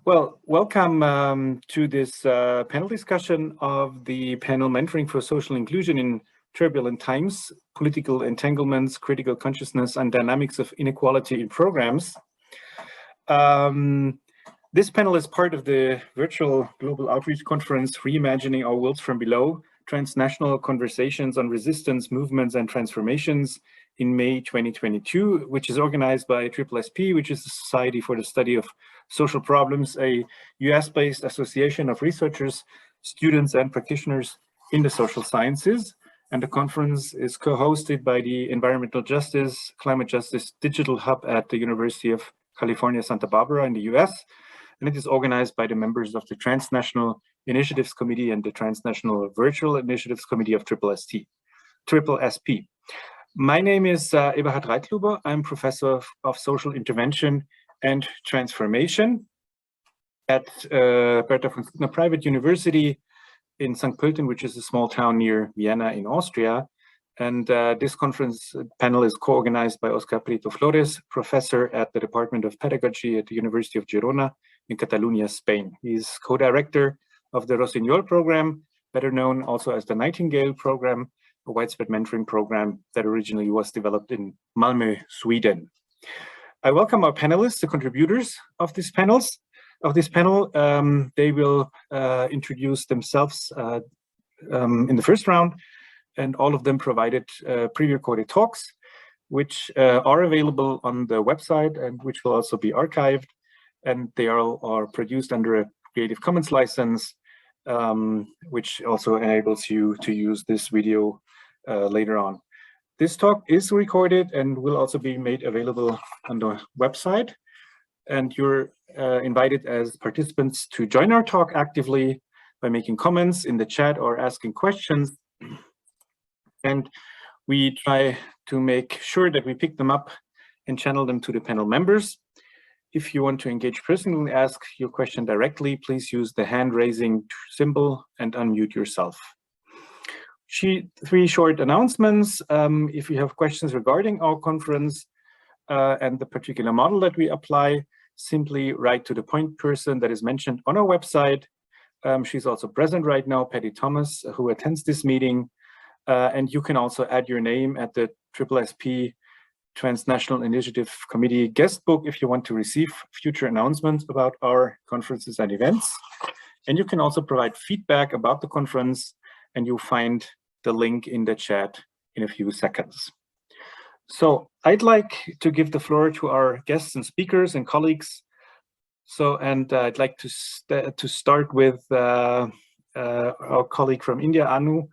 Well, welcome to this panel discussion of the panel Mentoring for Social Inclusion in Turbulent Times, Political Entanglements, Critical Consciousness, and Dynamics of Inequality in Programs. This panel is part of the virtual global outreach conference, Reimagining Our Worlds from Below, Transnational Conversations on Resistance, Movements, and Transformations in May 2022, which is organized by SSSP, which is the Society for the Study of Social Problems, a US-based association of researchers, students, and practitioners in the social sciences. And the conference is co-hosted by the Environmental Justice, Climate Justice Digital Hub at the University of California, Santa Barbara in the US. And it is organized by the members of the Transnational Initiatives Committee and the Transnational Virtual Initiatives Committee of SSSP. My name is Eberhard Reitluber. I'm professor of social intervention and transformation at Bertha von Suttner Private University in St. Pölten, which is a small town near Vienna in Austria. And this conference panel is co-organized by Oscar Prieto Flores, professor at the Department of Pedagogy at the University of Girona in Catalonia, Spain. He's co-director of the Rossignol program, better known also as the Nightingale program, a widespread mentoring program that originally was developed in Malmö, Sweden. I welcome our panelists, the contributors of this panel. They will introduce themselves in the first round, and all of them provided pre-recorded talks, which are available on the website and which will also be archived. And they are produced under a Creative Commons license, which also enables you to use this video later on. This talk is recorded and will also be made available on the website. And you're invited as participants to join our talk actively by making comments in the chat or asking questions. And we try to make sure that we pick them up and channel them to the panel members. If you want to engage personally, ask your question directly, please use the hand raising symbol and unmute yourself. Three short announcements. If you have questions regarding our conference and the particular model that we apply, simply write to the point person that is mentioned on our website. She's also present right now, Patty Thomas, who attends this meeting. And you can also add your name at the SSSP Transnational Initiative Committee guest book if you want to receive future announcements about our conferences and events. And you can also provide feedback about the conference, and you'll find the link in the chat in a few seconds. So I'd like to give the floor to our guests and speakers and colleagues. I'd like to start with our colleague from India, Anu.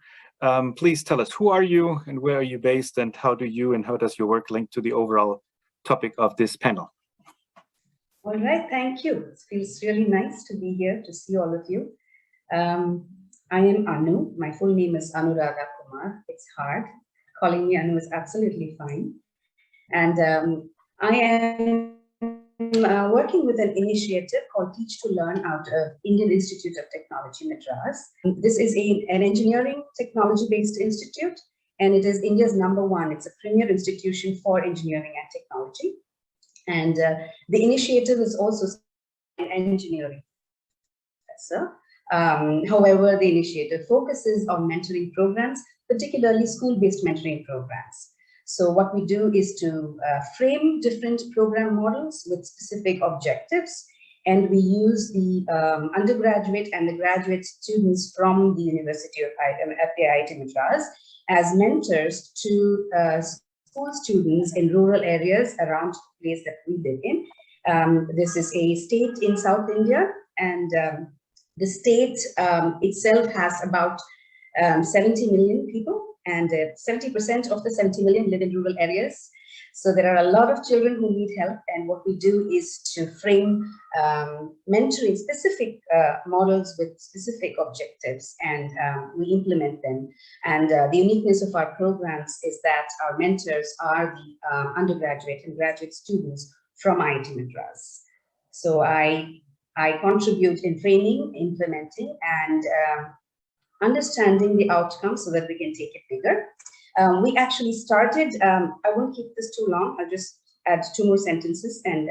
Please tell us, who are you and where are you based, and how does your work link to the overall topic of this panel? All right, thank you. It feels really nice to be here to see all of you. I am Anu. My full name is Anuraga Kumar. It's hard. Calling me Anu is absolutely fine. And I am working with an initiative called Teach to Learn out of Indian Institute of Technology, Madras. This is an engineering technology-based institute, and it is India's #1. It's a premier institution for engineering and technology. And the initiative is also an engineering professor. However, the initiative focuses on mentoring programs, particularly school-based mentoring programs. So what we do is to frame different program models with specific objectives, and we use the undergraduate and the graduate students from the University of IIT Madras as mentors to school students in rural areas around the place that we live in. This is a state in South India, and the state itself has about 70 million people, and 70% of the 70 million live in rural areas. So there are a lot of children who need help, and what we do is to frame mentoring specific models with specific objectives, and we implement them. And the uniqueness of our programs is that our mentors are the undergraduate and graduate students from IIT Madras. So I contribute in framing, implementing, and understanding the outcomes so that we can take it bigger. We actually started, I won't keep this too long, I'll just add 2 more sentences, and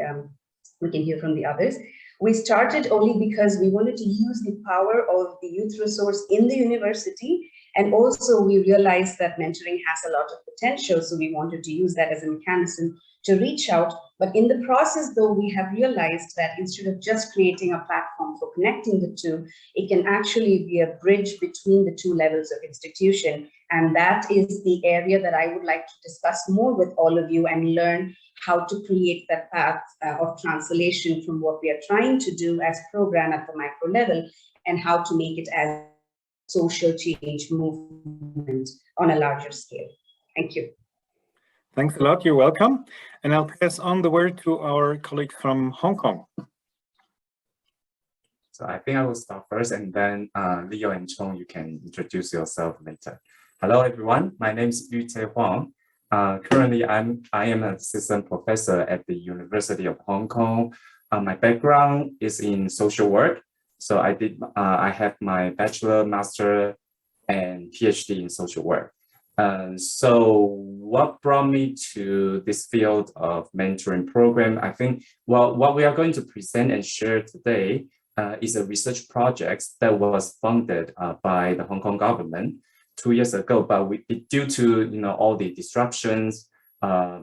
we can hear from the others. We started only because we wanted to use the power of the youth resource in the university. And also we realized that mentoring has a lot of potential. So we wanted to use that as a mechanism to reach out. But in the process, though, we have realized that instead of just creating a platform for connecting the two, it can actually be a bridge between the two levels of institution. And that is the area that I would like to discuss more with all of you and learn how to create that path of translation from what we are trying to do as program at the micro level and how to make it as social change movement on a larger scale. Thank you. Thanks a lot. You're welcome. And I'll pass on the word to our colleague from Hong Kong. So I think I will start first, and then Leo and Chong, you can introduce yourself later. Hello, everyone. My name is Yute Huang. Currently, I am an assistant professor at the University of Hong Kong. My background is in social work. So I have my bachelor, master, and PhD in social work. So what brought me to this field of mentoring program? I think, well, what we are going to present and share today is a research project that was funded by the Hong Kong government 2 years ago, but due to all the disruptions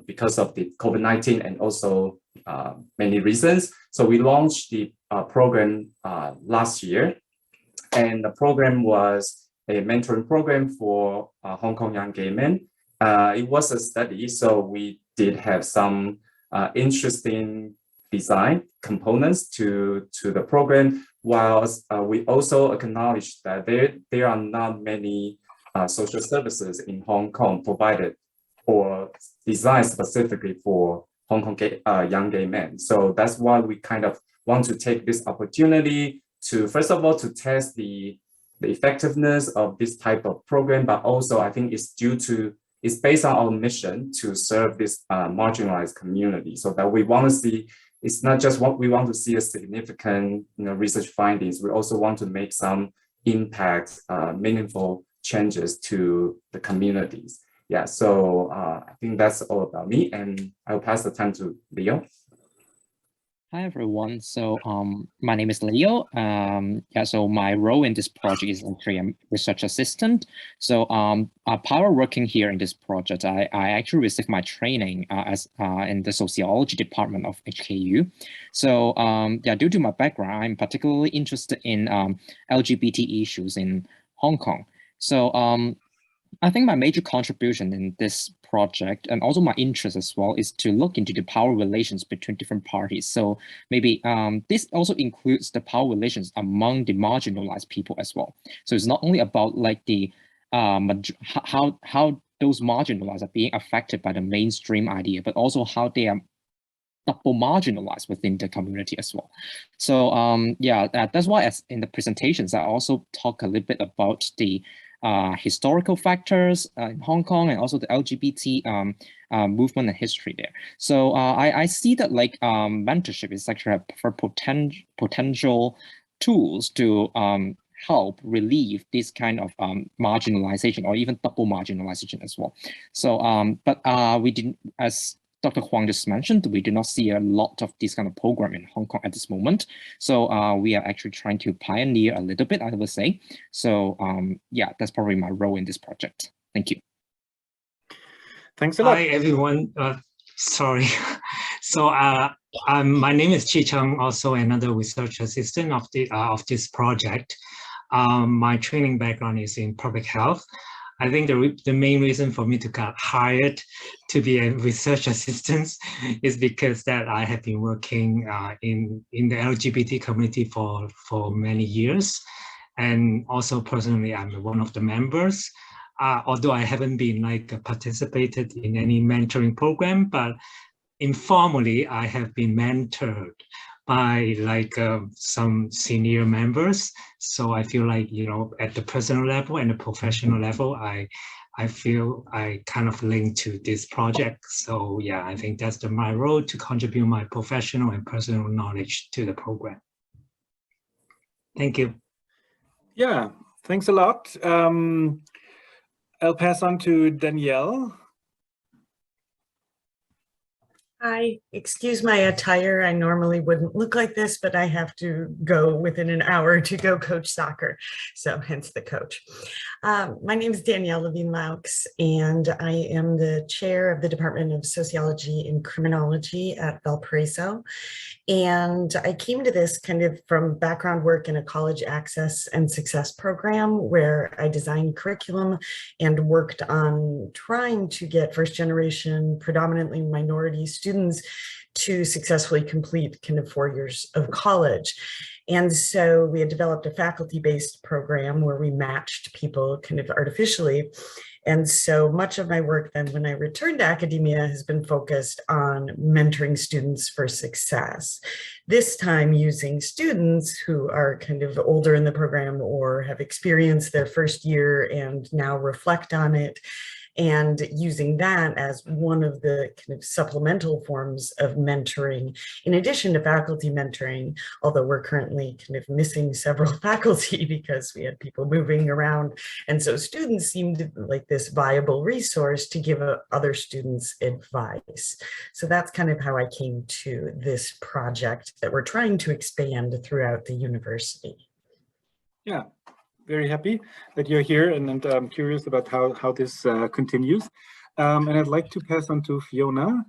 because of the COVID-19 and also many reasons, so we launched the program last year, and the program was a mentoring program for Hong Kong young gay men. It was a study, so we did have some interesting design components to the program, whilst we also acknowledge that there are not many social services in Hong Kong provided or designed specifically for Hong Kong young gay men. So that's why we kind of want to take this opportunity to, first of all, to test the effectiveness of this type of program, but also I think it's based on our mission to serve this marginalized community, so that we want to see, it's not just what we want to see a significant research findings, we also want to make some impact, meaningful changes to the communities. Yeah, so I think that's all about me, and I'll pass the time to Leo. Hi everyone. So my name is Leo. So my role in this project is actually a research assistant. So part of working here in this project, I actually received my training as in the sociology department of HKU. So due to my background, I'm particularly interested in LGBT issues in Hong Kong. So I think my major contribution in this project, and also my interest as well, is to look into the power relations between different parties. So maybe this also includes the power relations among the marginalized people as well. So it's not only about like the how those marginalized are being affected by the mainstream idea, but also how they are double marginalized within the community as well. So that's why as in the presentations, I also talk a little bit about the historical factors in Hong Kong and also the LGBT movement and history there. So I see that like mentorship is actually for potential tools to help relieve this kind of marginalization or even double marginalization as well. So but we didn't, as Dr. Huang just mentioned, we do not see a lot of this kind of program in Hong Kong at this moment. So we are actually trying to pioneer a little bit, I would say. So that's probably my role in this project. Thank you. Thanks a lot. Hi, everyone. Sorry. So my name is Chi Chung, also another research assistant of this project. My training background is in public health. I think the main reason for me to get hired to be a research assistant is because that I have been working in the LGBT community for many years. And also personally, I'm one of the members. Although I haven't been participated in any mentoring program, but informally, I have been mentored by some senior members. So I feel like, at the personal level and the professional level, I feel I kind of linked to this project. So yeah, I think that's my role, to contribute my professional and personal knowledge to the program. Thank you. Yeah, thanks a lot. I'll pass on to Danielle. Hi, excuse my attire. I normally wouldn't look like this, but I have to go within an hour to go coach soccer. So hence the coach. My name is Danielle Levine-Laux, and I am the chair of the Department of Sociology and Criminology at Valparaiso. And I came to this kind of from background work in a college access and success program where I designed curriculum and worked on trying to get first generation, predominantly minority students to successfully complete kind of 4 years of college. And so we had developed a faculty-based program where we matched people kind of artificially. And so much of my work then when I returned to academia has been focused on mentoring students for success. This time using students who are kind of older in the program or have experienced their first year and now reflect on it, and using that as one of the kind of supplemental forms of mentoring, in addition to faculty mentoring, although we're currently kind of missing several faculty because we had people moving around. And so students seemed like this viable resource to give other students advice. So that's kind of how I came to this project that we're trying to expand throughout the university. Yeah. Very happy that you're here, and I'm curious about how this continues. And I'd like to pass on to Fiona.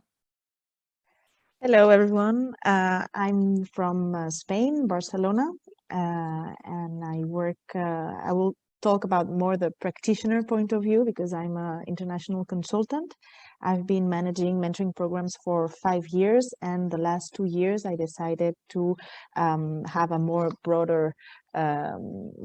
Hello, everyone. I'm from Spain, Barcelona, and I work, I will talk about more the practitioner point of view because I'm an international consultant. I've been managing mentoring programs for 5 years, and the last 2 years I decided to have a more broader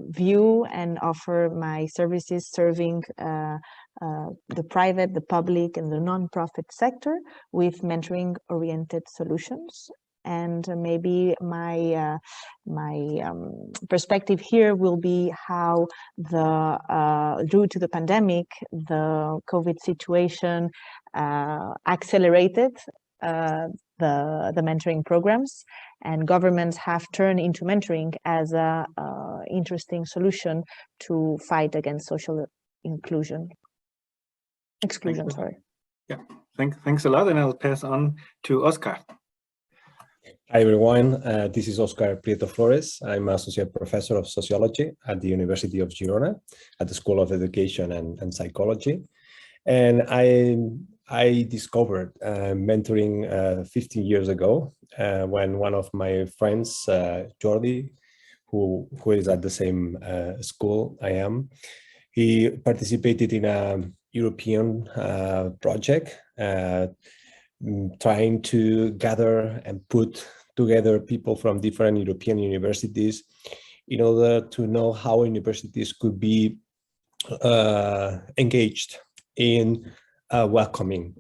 view and offer my services serving the private, the public, and the non-profit sector with mentoring-oriented solutions. And maybe my perspective here will be how due to the pandemic, the COVID situation accelerated the mentoring programs, and governments have turned into mentoring as a interesting solution to fight against social exclusion. Sorry. Yeah, thanks a lot, and I'll pass on to Oscar. Hi everyone, this is Oscar Prieto Flores. I'm Associate Professor of Sociology at the University of Girona at the School of Education and Psychology. And I discovered mentoring 15 years ago when one of my friends, Jordi, who is at the same school I am, he participated in a European project trying to gather and put together people from different European universities in order to know how universities could be engaged in welcoming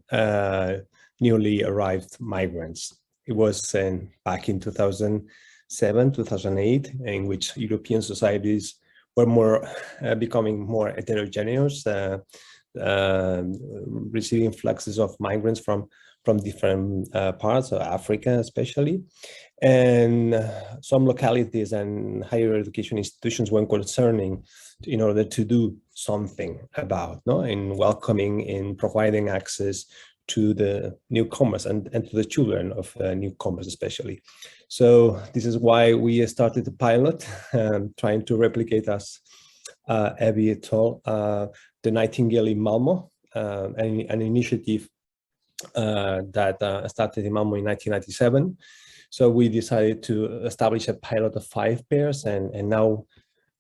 newly arrived migrants. It was back in 2007, 2008, in which European societies were becoming more heterogeneous, receiving fluxes of migrants from different parts of Africa, especially. And some localities and higher education institutions were concerning in order to do something about, in welcoming, in providing access to the newcomers and to the children of newcomers especially. So this is why we started the pilot, trying to replicate as Abby told, the Nightingale in Malmo, an initiative that started in Malmo in 1997. So we decided to establish a pilot of 5 pairs, and now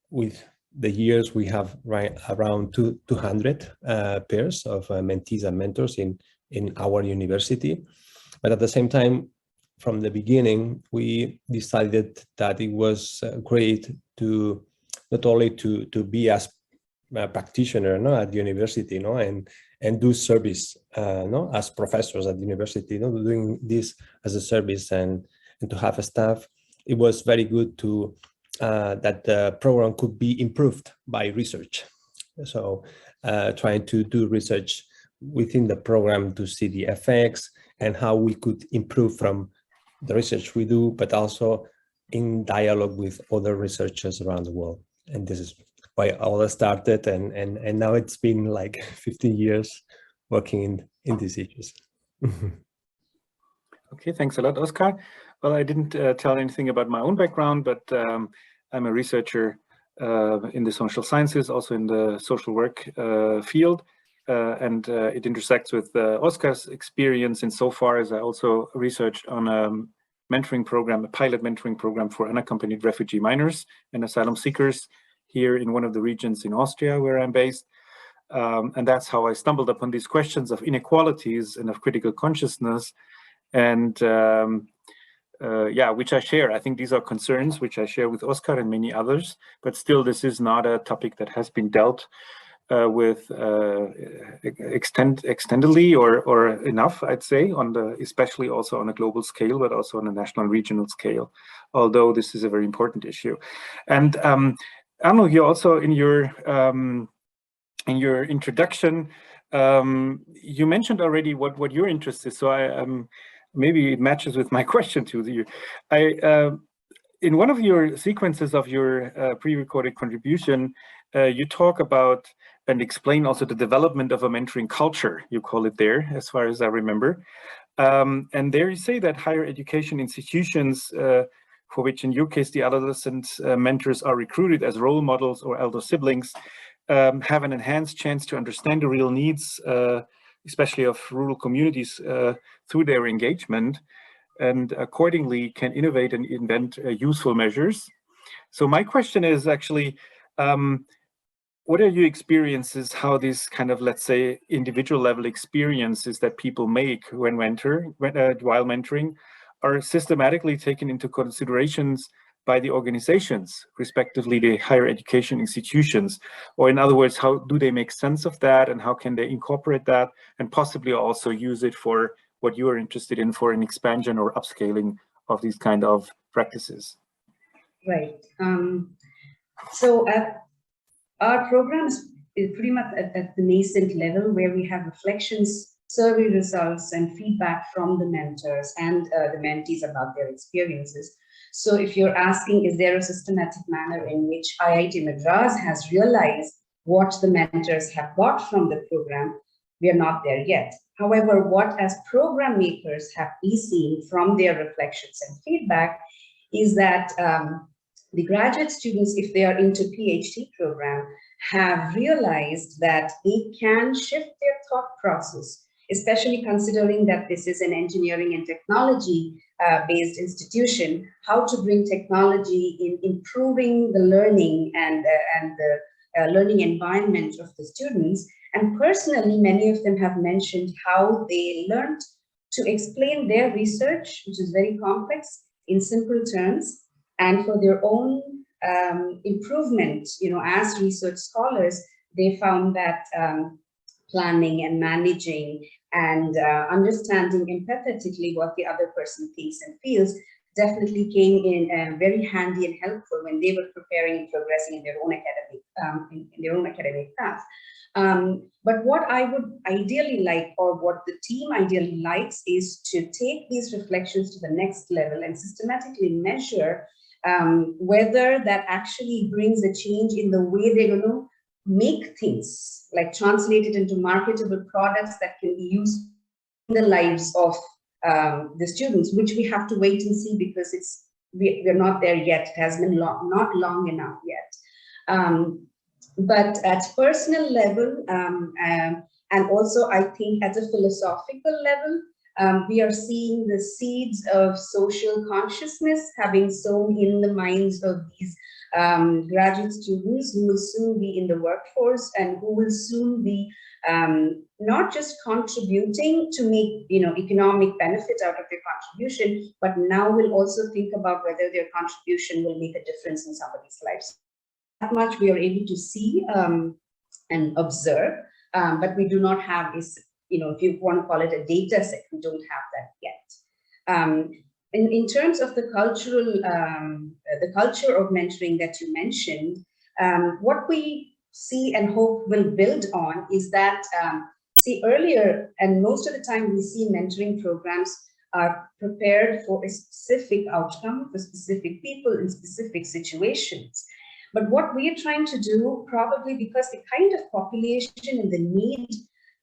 with the years we have around 200 pairs of mentees and mentors in our university. But at the same time, from the beginning, we decided that it was great to not only to be as a practitioner at the university, and do service as professors at the university, doing this as a service and to have a staff. It was very good to that the program could be improved by research. So trying to do research within the program to see the effects and how we could improve from the research we do, but also in dialogue with other researchers around the world. And this is why all that started, and now it's been like 15 years working in these issues. Okay, thanks a lot, Oscar. Well, I didn't tell anything about my own background, but I'm a researcher in the social sciences, also in the social work field. And it intersects with Oscar's experience insofar as I also researched on a mentoring program, a pilot mentoring program for unaccompanied refugee minors and asylum seekers here in one of the regions in Austria where I'm based. And that's how I stumbled upon these questions of inequalities and of critical consciousness. And yeah, which I share. I think these are concerns which I share with Oscar and many others, but still this is not a topic that has been dealt with extendedly or enough, I'd say, on the, especially also on a global scale, but also on a national and regional scale, although this is a very important issue. And Arno, you also in your introduction, you mentioned already what your interest is. So maybe it matches with my question to you. In one of your sequences of your pre-recorded contribution, you talk about and explain also the development of a mentoring culture, you call it there, as far as I remember. And there you say that higher education institutions, for which in your case the adolescent mentors are recruited as role models or elder siblings, have an enhanced chance to understand the real needs, especially of rural communities through their engagement, and accordingly can innovate and invent useful measures. So my question is actually, what are your experiences, how these kind of, let's say, individual level experiences that people make when while mentoring are systematically taken into considerations by the organizations, respectively the higher education institutions? Or in other words, how do they make sense of that, and how can they incorporate that and possibly also use it for what you are interested in, for an expansion or upscaling of these kind of practices? Right. So our program is pretty much at the nascent level, where we have reflections, survey results, and feedback from the mentors and the mentees about their experiences. So if you're asking, is there a systematic manner in which IIT Madras has realized what the mentors have got from the program, we are not there yet. However, what as program makers have we seen from their reflections and feedback is that the graduate students, if they are into PhD program, have realized that they can shift their thought process, especially considering that this is an engineering and technology based institution, how to bring technology in improving the learning and the learning environment of the students. And personally, many of them have mentioned how they learned to explain their research, which is very complex, in simple terms, and for their own improvement, as research scholars, they found that planning and managing and understanding empathetically what the other person thinks and feels definitely came in very handy and helpful when they were preparing and progressing in their own academic path. But what I would ideally like, or what the team ideally likes, is to take these reflections to the next level and systematically measure whether that actually brings a change in the way they're going to make things, like translate it into marketable products that can be used in the lives of the students, which we have to wait and see, because we're not there yet. It has been not long enough yet. But at personal level, and also I think at a philosophical level, we are seeing the seeds of social consciousness having sown in the minds of these graduate students who will soon be in the workforce and who will soon be not just contributing to make economic benefit out of their contribution, but now will also think about whether their contribution will make a difference in somebody's lives. That much we are able to see and observe, but we do not have this, if you want to call it a data set, we don't have that yet. In terms of the culture of mentoring that you mentioned, what we see and hope will build on is that, see, earlier, and most of the time we see mentoring programs are prepared for a specific outcome, for specific people in specific situations. But what we are trying to do, probably because the kind of population and the need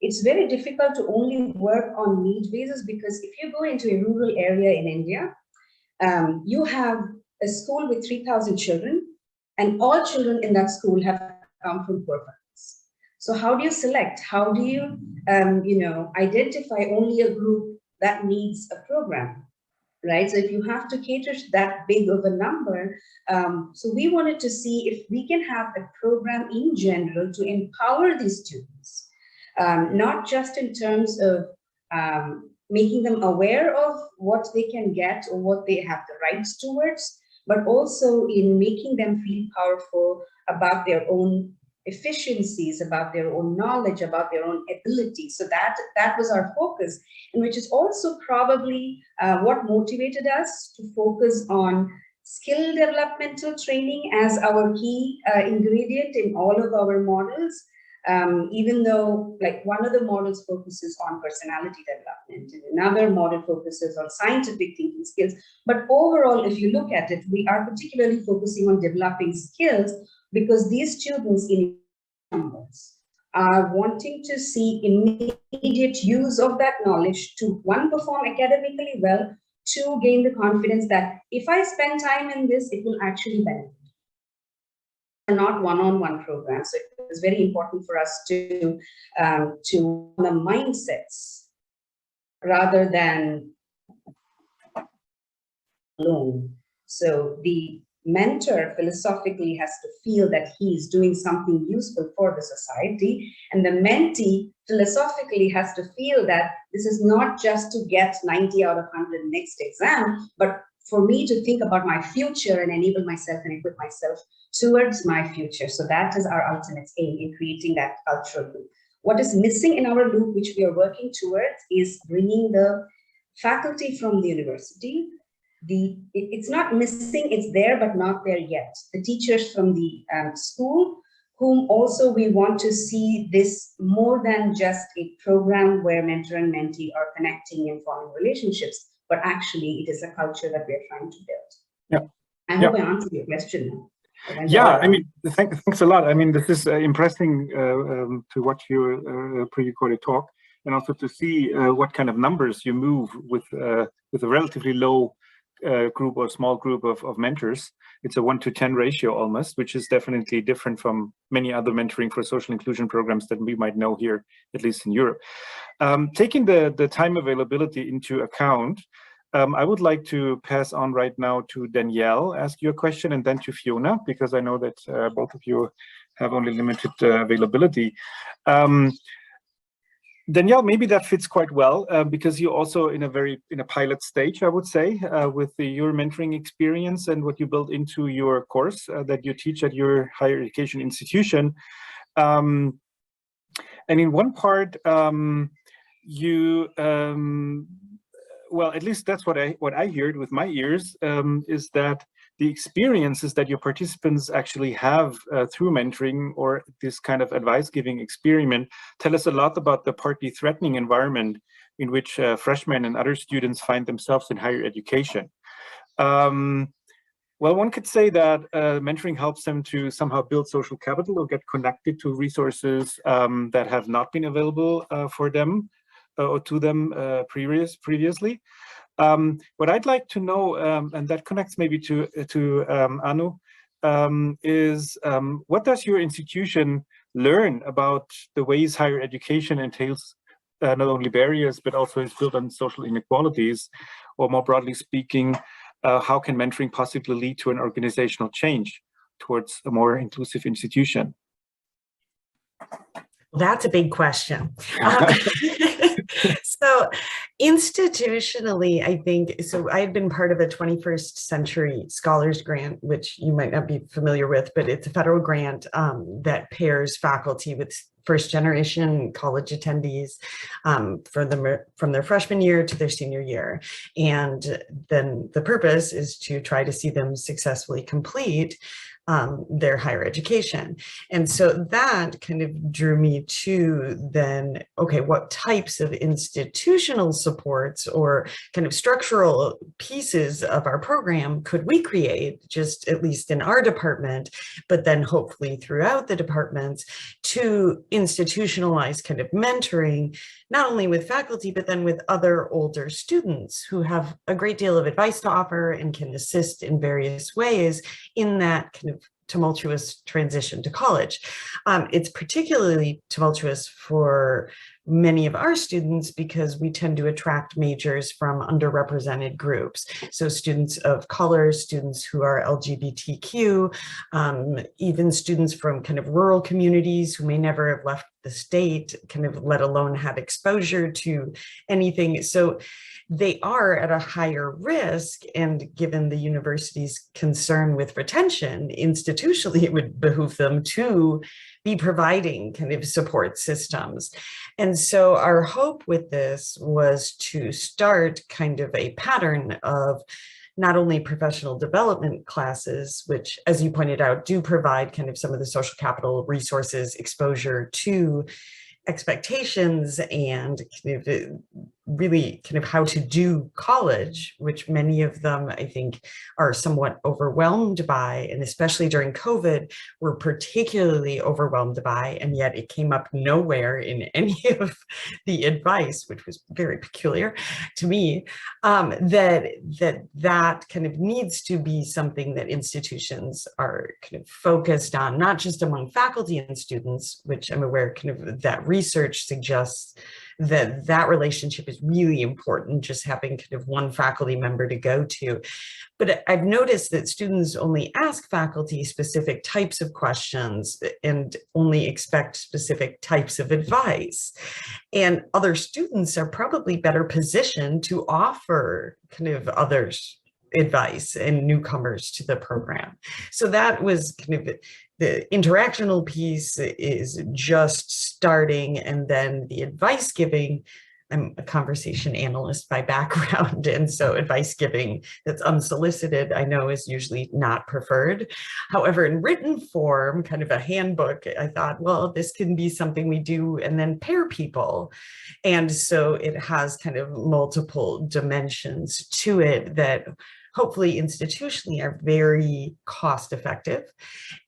it's very difficult to only work on need basis, because if you go into a rural area in India, you have a school with 3,000 children, and all children in that school have come from poor families. So how do you select? How do you, identify only a group that needs a program, right? So if you have to cater to that big of a number, so we wanted to see if we can have a program in general to empower these students, not just in terms of making them aware of what they can get or what they have the rights towards, but also in making them feel powerful about their own efficiencies, about their own knowledge, about their own ability. So that was our focus, and which is also probably what motivated us to focus on skill developmental training as our key ingredient in all of our models. Even though, like, one of the models focuses on personality development and another model focuses on scientific thinking skills. But overall, if you look at it, we are particularly focusing on developing skills, because these students in numbers are wanting to see immediate use of that knowledge to, one, perform academically well, two, gain the confidence that if I spend time in this, it will actually benefit. Not one-on-one programs. So it was very important for us to the mindsets rather than alone. So the mentor philosophically has to feel that he is doing something useful for the society, and the mentee philosophically has to feel that this is not just to get 90 out of 100 next exam, but for me to think about my future and enable myself and equip myself towards my future. So that is our ultimate aim in creating that cultural loop. What is missing in our loop, which we are working towards, is bringing the faculty from the university. It's not missing, it's there, but not there yet. The teachers from the school, whom also we want to see this more than just a program where mentor and mentee are connecting and forming relationships, but actually it is a culture that we're trying to build. Yeah. I hope I answered your question now. Yeah, I mean, thanks a lot. I mean, this is impressing to watch your pre-recorded talk, and also to see what kind of numbers you move with a relatively low group or small group of mentors. It's a 1-to-10 ratio almost, which is definitely different from many other mentoring for social inclusion programs that we might know here, at least in Europe. Taking the time availability into account, I would like to pass on right now to Danielle, ask you a question, and then to Fiona, because I know that both of you have only limited availability. Danielle, maybe that fits quite well because you're also in a pilot stage, I would say, with your mentoring experience and what you built into your course that you teach at your higher education institution. And in one part, well, at least that's what I heard with my ears, is that the experiences that your participants actually have through mentoring or this kind of advice-giving experiment tell us a lot about the partly threatening environment in which freshmen and other students find themselves in higher education. Well, one could say that mentoring helps them to somehow build social capital or get connected to resources that have not been available for them or to them previously. What I'd like to know, and that connects maybe to Anu, is what does your institution learn about the ways higher education entails not only barriers, but also is built on social inequalities, or more broadly speaking, how can mentoring possibly lead to an organizational change towards a more inclusive institution? That's a big question. So institutionally, I think, so I've been part of a 21st Century Scholars Grant, which you might not be familiar with, but it's a federal grant that pairs faculty with first-generation college attendees from their freshman year to their senior year. And then the purpose is to try to see them successfully complete their higher education. And so that kind of drew me to then, okay, what types of institutional supports or kind of structural pieces of our program could we create, just at least in our department, but then hopefully throughout the departments, to institutionalize kind of mentoring, not only with faculty, but then with other older students who have a great deal of advice to offer and can assist in various ways in that kind of tumultuous transition to college. It's particularly tumultuous for many of our students because we tend to attract majors from underrepresented groups. So students of color, students who are LGBTQ, even students from kind of rural communities who may never have left the state, kind of let alone had exposure to anything. So they are at a higher risk, and given the university's concern with retention, institutionally, it would behoove them to be providing kind of support systems. And so our hope with this was to start kind of a pattern of not only professional development classes, which, as you pointed out, do provide kind of some of the social capital resources, exposure to expectations and kind of really kind of how to do college, which many of them I think are somewhat overwhelmed by, and especially during COVID, were particularly overwhelmed by, and yet it came up nowhere in any of the advice, which was very peculiar to me, that kind of needs to be something that institutions are kind of focused on, not just among faculty and students, which I'm aware kind of that research suggests that that relationship is really important, just having kind of one faculty member to go to. But I've noticed that students only ask faculty specific types of questions and only expect specific types of advice. And other students are probably better positioned to offer kind of others advice and newcomers to the program. So that was kind of the interactional piece is just starting, and then the advice giving. I'm a conversation analyst by background, and so advice giving that's unsolicited, I know, is usually not preferred. However, in written form, kind of a handbook, I thought, well, this can be something we do and then pair people. And so it has kind of multiple dimensions to it that hopefully institutionally are very cost effective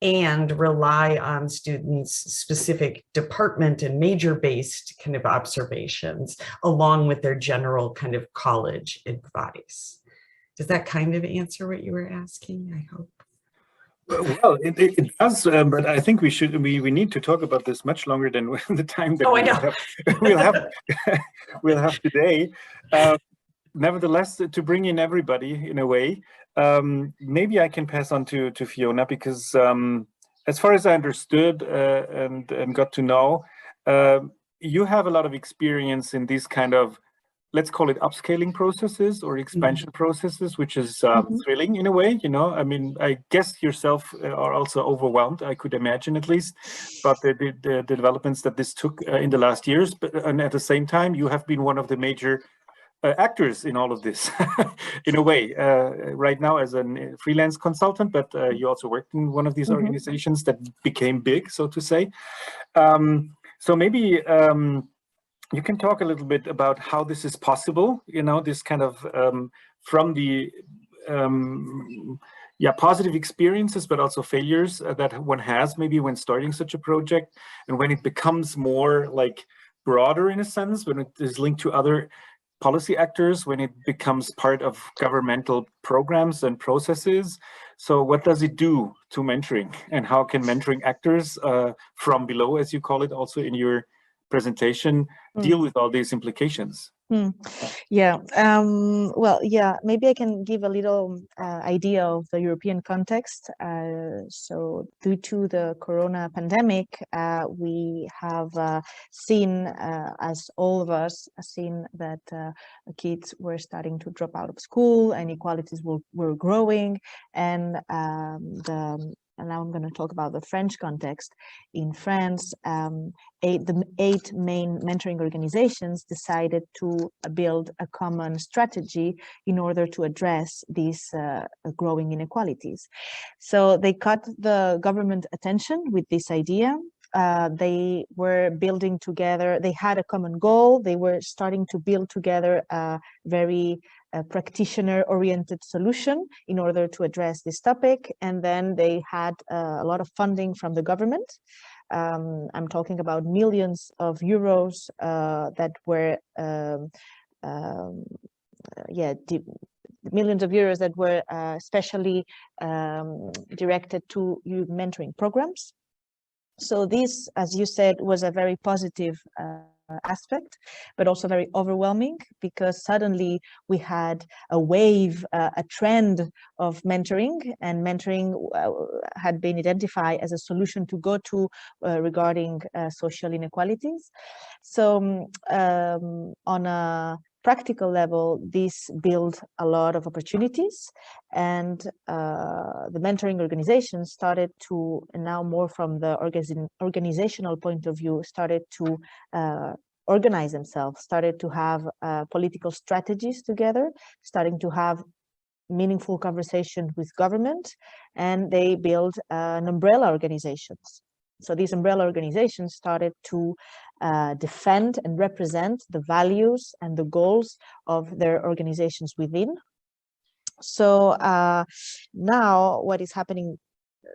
and rely on students' specific department and major based kind of observations along with their general kind of college advice. Does that kind of answer what you were asking? I hope. Well, it does, but I think we need to talk about this much longer than the time that I know. we'll have today. Nevertheless, to bring in everybody in a way, maybe I can pass on to Fiona, because as far as I understood and got to know, you have a lot of experience in these kind of, let's call it upscaling processes or expansion processes, which is thrilling in a way, you know. I mean, I guess yourself are also overwhelmed, I could imagine at least, but the developments that this took in the last years. And at the same time, you have been one of the major actors in all of this in a way right now as a freelance consultant, but you also worked in one of these organizations that became big, so to say. So maybe you can talk a little bit about how this is possible, you know, this kind of from the positive experiences, but also failures that one has maybe when starting such a project, and when it becomes more like broader in a sense, when it is linked to other policy actors, when it becomes part of governmental programs and processes. So what does it do to mentoring, and how can mentoring actors from below, as you call it also in your presentation, deal with all these implications? Yeah, well, yeah, maybe I can give a little idea of the European context. So due to the corona pandemic, we have seen, as all of us, seen that kids were starting to drop out of school, inequalities were growing, and the and now I'm going to talk about the French context. In France, the 8 main mentoring organizations decided to build a common strategy in order to address these growing inequalities. So they cut the government attention with this idea. They were building together, they had a common goal, they were starting to build together a very practitioner-oriented solution in order to address this topic. And then they had a lot of funding from the government. I'm talking about millions of euros that were, millions of euros that were specially directed to youth mentoring programs. So this, as you said, was a very positive aspect, but also very overwhelming, because suddenly we had a wave, a trend of mentoring, and mentoring had been identified as a solution to go to regarding social inequalities. So on a practical level, this built a lot of opportunities, and the mentoring organization started to, now more from the organizational point of view, started to organize themselves, started to have political strategies together, starting to have meaningful conversation with government, and they built an umbrella organizations. So these umbrella organizations started to defend and represent the values and the goals of their organizations within. So now what is happening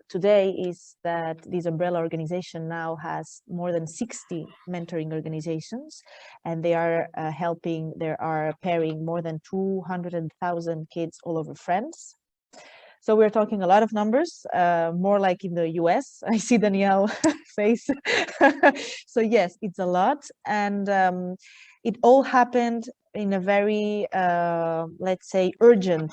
today is that this umbrella organization now has more than 60 mentoring organizations, and they are helping, they are pairing more than 200,000 kids all over France. So we're talking a lot of numbers, more like in the US. I see Danielle face. So yes, it's a lot. And it all happened in a very, let's say, urgent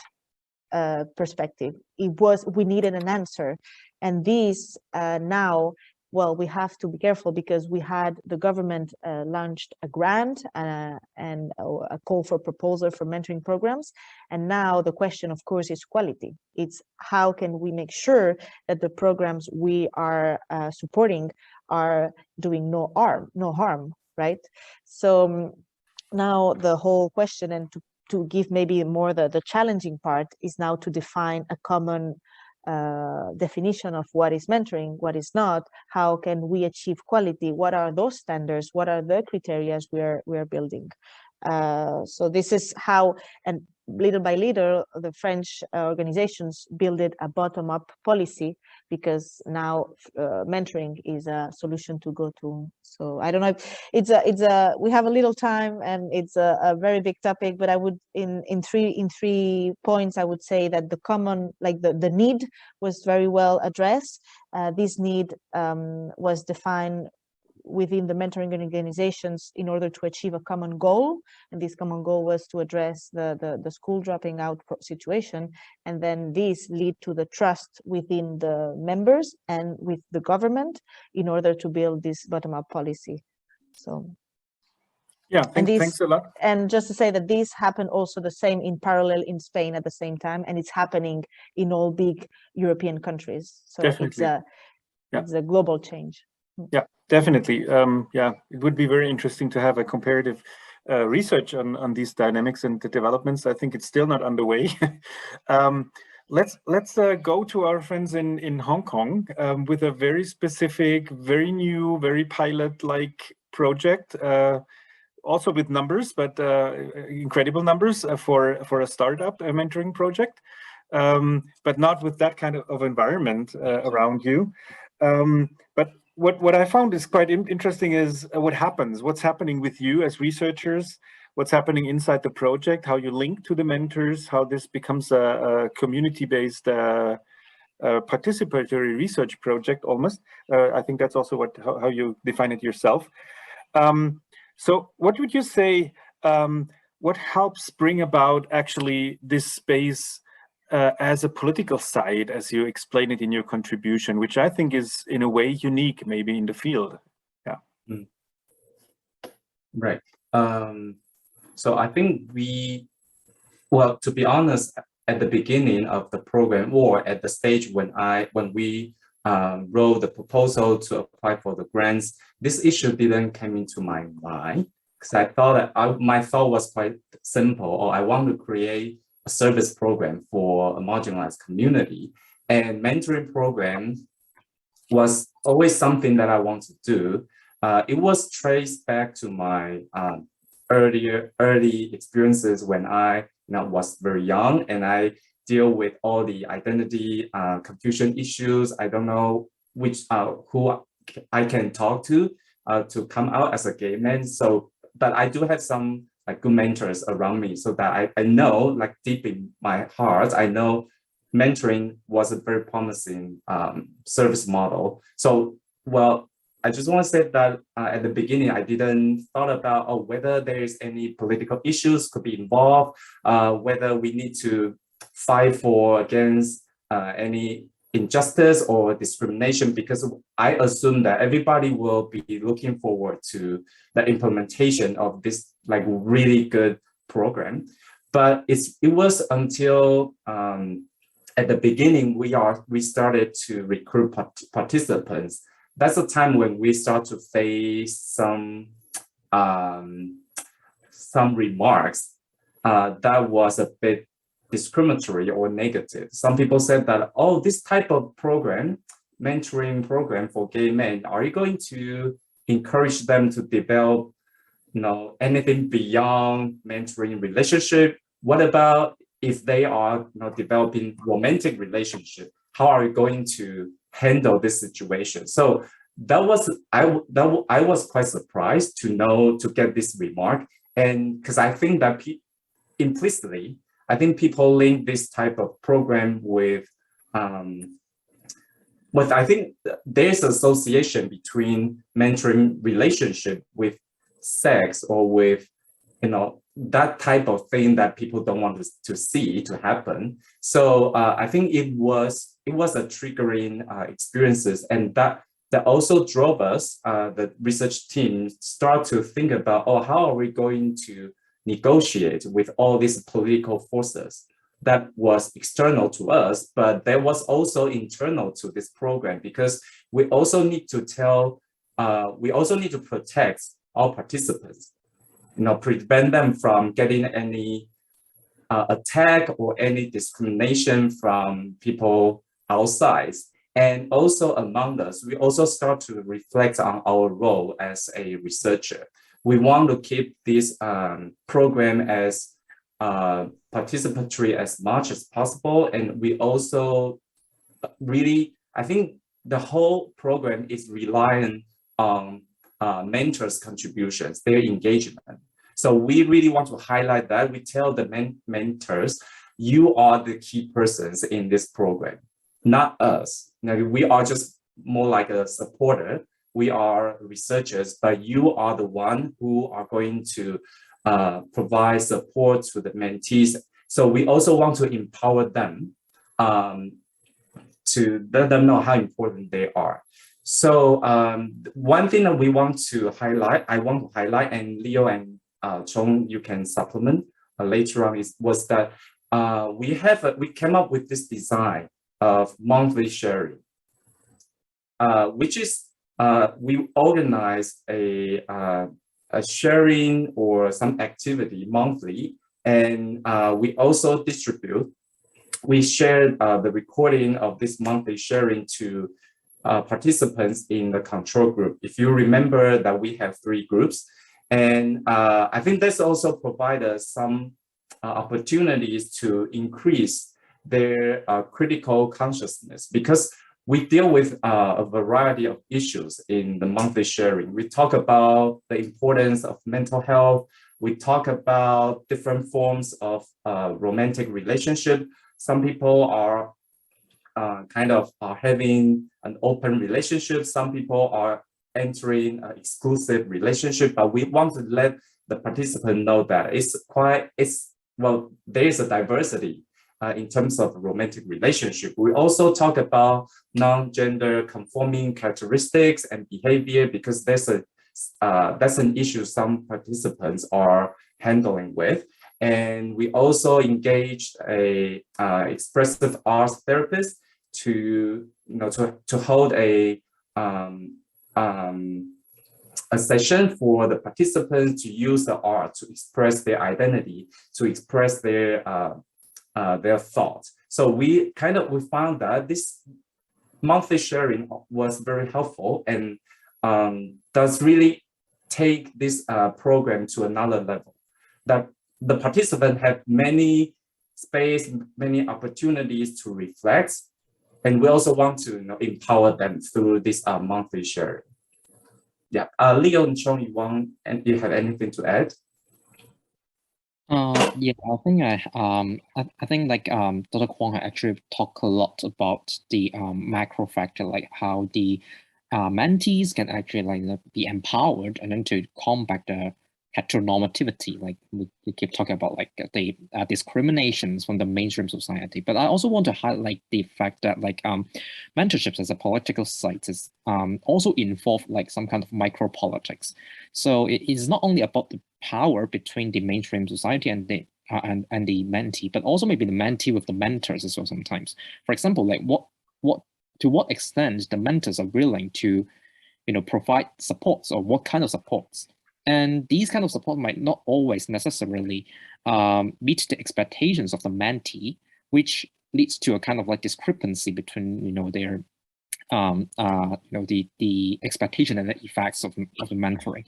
perspective. We needed an answer. And this now, well, we have to be careful, because we had the government launched a grant and a call for proposal for mentoring programs. And now the question, of course, is quality. It's how can we make sure that the programs we are supporting are doing no harm, right? So now the whole question, and to give maybe more the challenging part, is now to define a common definition of what is mentoring, what is not, how can we achieve quality, what are those standards, what are the criteria we are building. So this is how, and little by little, the French organizations build a bottom-up policy, because now mentoring is a solution to go to. So I don't know if we have a little time, and it's a very big topic, but I would in three points I would say that the common, like the need was very well addressed. This need was defined within the mentoring organizations in order to achieve a common goal, and this common goal was to address the school dropping out situation, and then this lead to the trust within the members and with the government in order to build this bottom-up policy. So yeah, thanks a lot. And just to say that this happened also the same in parallel in Spain at the same time, and it's happening in all big European countries. So definitely. It's a global change. Yeah, definitely. Yeah, it would be very interesting to have a comparative research on these dynamics and the developments. I think it's still not underway. Let's go to our friends in Hong Kong with a very specific, very new, very pilot-like project. Also with numbers, but incredible numbers for a startup mentoring project, but not with that kind of environment around you. But what I found is quite interesting is what's happening with you as researchers, what's happening inside the project, how you link to the mentors, how this becomes a community-based participatory research project almost. I think that's also how you define it yourself. So what would you say, what helps bring about actually this space as a political side, as you explain it in your contribution, which I think is in a way unique maybe in the field? Yeah. Right. So I think well, to be honest, at the beginning of the program or at the stage when we wrote the proposal to apply for the grants, this issue didn't come into my mind because I thought that my thought was quite simple. Or I want to create a service program for a marginalized community, and mentoring program was always something that I want to do. It was traced back to my early experiences when I was very young, and I deal with all the identity confusion issues. I don't know who I can talk to come out as a gay man. So, but I do have some like good mentors around me, so that I know, like deep in my heart, I know mentoring was a very promising service model. So, well, I just want to say that at the beginning, I didn't thought about whether there's any political issues could be involved, whether we need to fight for against any injustice or discrimination, because I assume that everybody will be looking forward to the implementation of this like really good program. But it was until at the beginning we started to recruit participants. That's the time when we start to face some remarks that was a bit discriminatory or negative. Some people said that, oh, this type of program, mentoring program for gay men, are you going to encourage them to develop, anything beyond mentoring relationship? What about if they are developing romantic relationship? How are you going to handle this situation? So that was I was quite surprised to get this remark, and because I think that implicitly, I think people link this type of program with I think there's association between mentoring relationship with sex or with that type of thing that people don't want to see to happen. So I think it was a triggering experiences, and that also drove us, the research team, start to think about, how are we going to negotiate with all these political forces that was external to us, but there was also internal to this program, because we also need to protect our participants, prevent them from getting any attack or any discrimination from people outside. And also among us, we also start to reflect on our role as a researcher. We want to keep this program as participatory as much as possible. And we also I think the whole program is reliant on mentors' contributions, their engagement. So we really want to highlight that. We tell the mentors, you are the key persons in this program, not us. Now, we are just more like a supporter. We are researchers, but you are the one who are going to provide support to the mentees. So we also want to empower them to let them know how important they are. So one thing that I want to highlight, and Leo and Chong, you can supplement later on, was that we came up with this design of monthly sharing, which is we organize a sharing or some activity monthly, and we also we share the recording of this monthly sharing to participants in the control group. If you remember that we have 3 groups, and I think this also provides us some opportunities to increase their critical consciousness, because we deal with a variety of issues in the monthly sharing. We talk about the importance of mental health. We talk about different forms of romantic relationship. Some people are having an open relationship. Some people are entering an exclusive relationship, but we want to let the participant know that there is a diversity in terms of romantic relationship. We also talk about non-gender conforming characteristics and behavior, because that's an issue some participants are handling with. And we also engaged a expressive arts therapist to hold a session for the participants to use the art to express their identity, to express their thoughts. So we found that this monthly sharing was very helpful and does really take this program to another level. That the participants have many space, many opportunities to reflect, and we also want to empower them through this monthly sharing. Yeah, Leo and Chong, you have anything to add? Yeah, I think like Dr. Kwong had actually talked a lot about the macro factor, like how the mentees can actually be empowered and then to combat the heteronormativity, like we keep talking about like the discriminations from the mainstream society. But I also want to highlight the fact that like mentorships as a political site is also involve like some kind of micro politics. So it is not only about the power between the mainstream society and the mentee, but also maybe the mentee with the mentors as well sometimes. For example, like to what extent the mentors are willing to provide supports, or what kind of supports. And these kind of support might not always necessarily meet the expectations of the mentee, which leads to a kind of like discrepancy between their the expectation and the effects of the mentoring.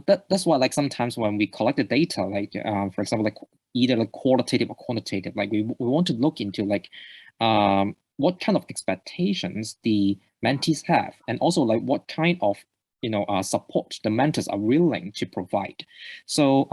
That's why like sometimes when we collect the data, like for example, like either like qualitative or quantitative, like we want to look into like what kind of expectations the mentees have, and also like what kind of support the mentors are willing to provide. So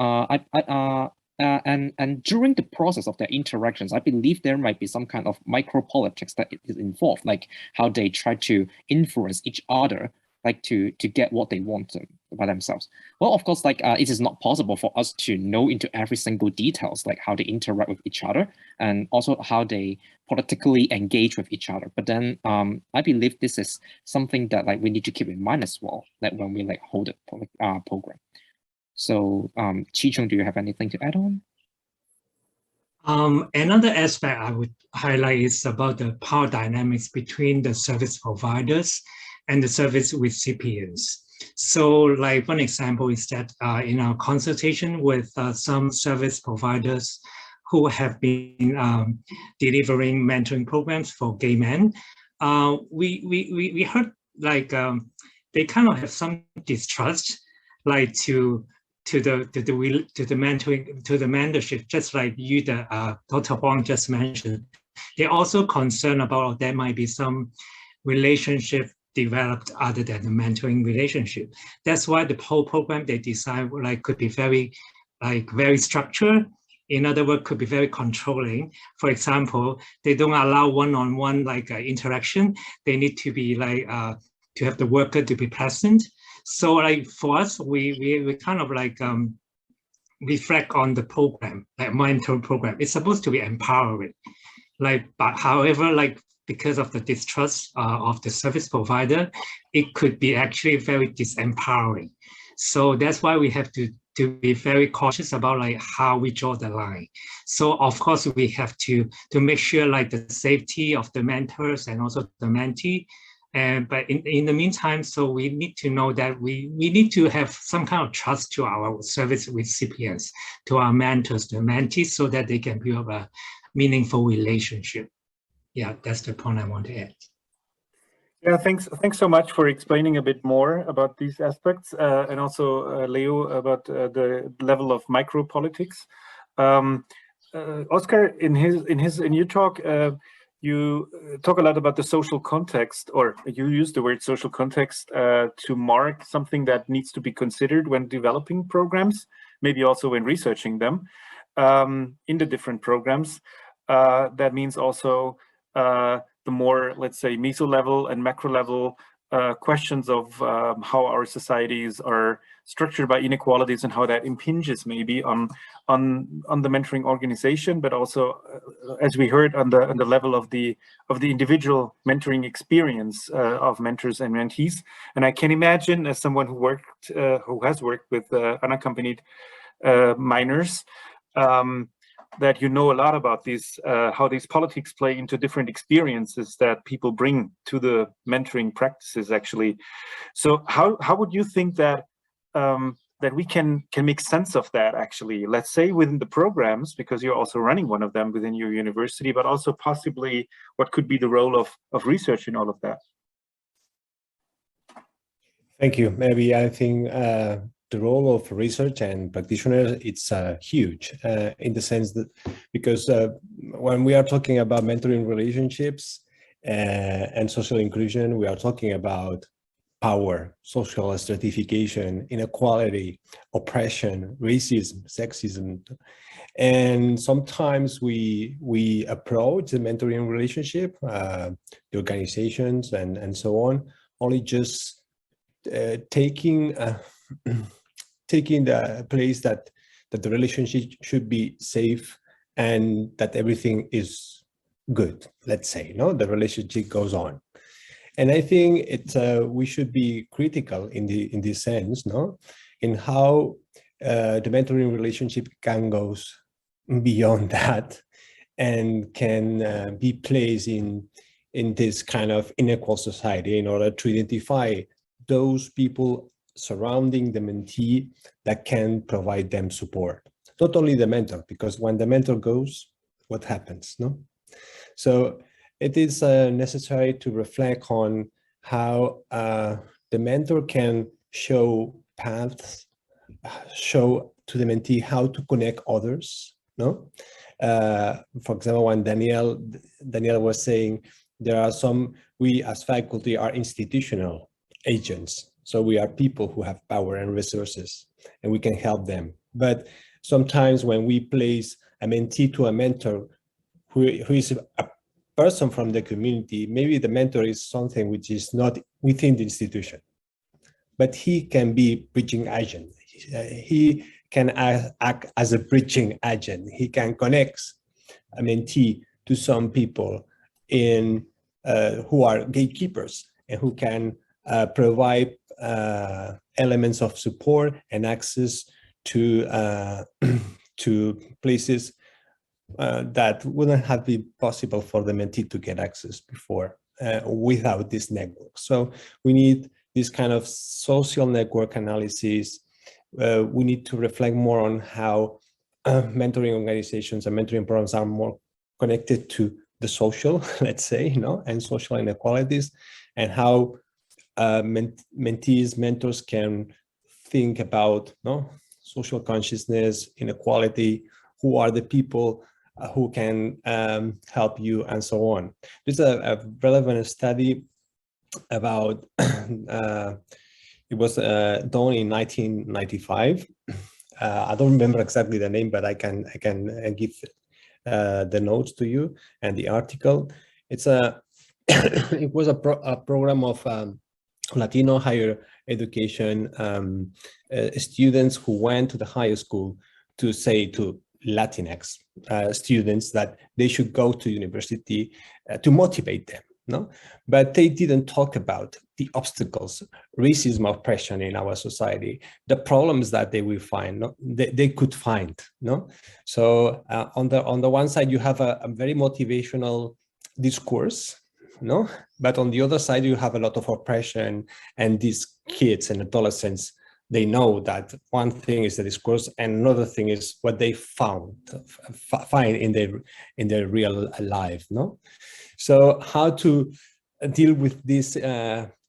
and during the process of their interactions, I believe there might be some kind of micro politics that is involved, like how they try to influence each other, like to get what they want by themselves. Well, of course, like it is not possible for us to know into every single details, like how they interact with each other and also how they politically engage with each other. But then I believe this is something that like we need to keep in mind as well, that when we like hold a program. So Chi-Chung, do you have anything to add on? Another aspect I would highlight is about the power dynamics between the service providers and the service recipients. So like one example is that in our consultation with some service providers who have been delivering mentoring programs for gay men, we heard like they kind of have some distrust, like to the mentoring, to the mentorship, just like you, Dr. Huang just mentioned. They're also concerned about there might be some relationship developed other than the mentoring relationship. That's why the whole program they design like could be very structured. In other words, could be very controlling. For example, they don't allow one-on-one interaction. They need to be like to have the worker to be present. So like for us, we kind of like reflect on the program, like mentoring program. It's supposed to be empowering. Like, but however, like because of the distrust of the service provider, it could be actually very disempowering. So that's why we have to be very cautious about like how we draw the line. So of course we have to make sure like the safety of the mentors and also the mentee. But in the meantime, so we need to know that we need to have some kind of trust to our service recipients, to our mentors, the mentees, so that they can build a meaningful relationship. Yeah, that's the point I want to add. Yeah, thanks so much for explaining a bit more about these aspects, and also Leo about the level of micropolitics. Oscar, in your talk, you talk a lot about the social context, or you use the word social context to mark something that needs to be considered when developing programs, maybe also when researching them in the different programs. That means also the more, let's say, meso level and macro level questions of how our societies are structured by inequalities and how that impinges maybe on the mentoring organization, but also, as we heard, on the level of the individual mentoring experience of mentors and mentees. And I can imagine, as someone who has worked with unaccompanied minors, that you know a lot about these, how these politics play into different experiences that people bring to the mentoring practices, actually. So how would you think that that we can make sense of that, actually, let's say within the programs, because you're also running one of them within your university, but also possibly what could be the role of research in all of that? Thank you. Maybe I think the role of research and practitioners, it's huge in the sense that, because when we are talking about mentoring relationships and social inclusion, we are talking about power, social stratification, inequality, oppression, racism, sexism. And sometimes we approach the mentoring relationship, the organizations and so on, only just taking the place that the relationship should be safe and that everything is good, let's say, no, the relationship goes on. And I think we should be critical in this sense, no, in how the mentoring relationship can go beyond that and can be placed in this kind of unequal society in order to identify those people surrounding the mentee that can provide them support. Not only the mentor, because when the mentor goes, what happens, no? So it is necessary to reflect on how the mentor can show paths, show to the mentee how to connect others, no? For example, when Daniel was saying, there are some, we as faculty are institutional agents. So we are people who have power and resources and we can help them. But sometimes when we place a mentee to a mentor who is a person from the community, maybe the mentor is something which is not within the institution, but he can be bridging agent. He can act as a bridging agent. He can connect a mentee to some people in who are gatekeepers and who can provide elements of support and access to to places that wouldn't have been possible for the mentee to get access before without this network. So we need this kind of social network analysis. We need to reflect more on how mentoring organizations and mentoring programs are more connected to the social, let's say, you know, and social inequalities, and how mentees, mentors can think about, no, social consciousness, inequality, who are the people who can help you, and so on. There's a relevant study about, it was done in 1995. I don't remember exactly the name, but I can give the notes to you and the article. It's it was a program of Latino higher education students who went to the high school to say to Latinx students that they should go to university to motivate them, no? But they didn't talk about the obstacles, racism, oppression in our society, the problems that they will find, no? They could find, no? So on the one side, you have a very motivational discourse, no? But on the other side, you have a lot of oppression, and these kids and adolescents, they know that one thing is the discourse and another thing is what they find in their real life, no? So how to deal with these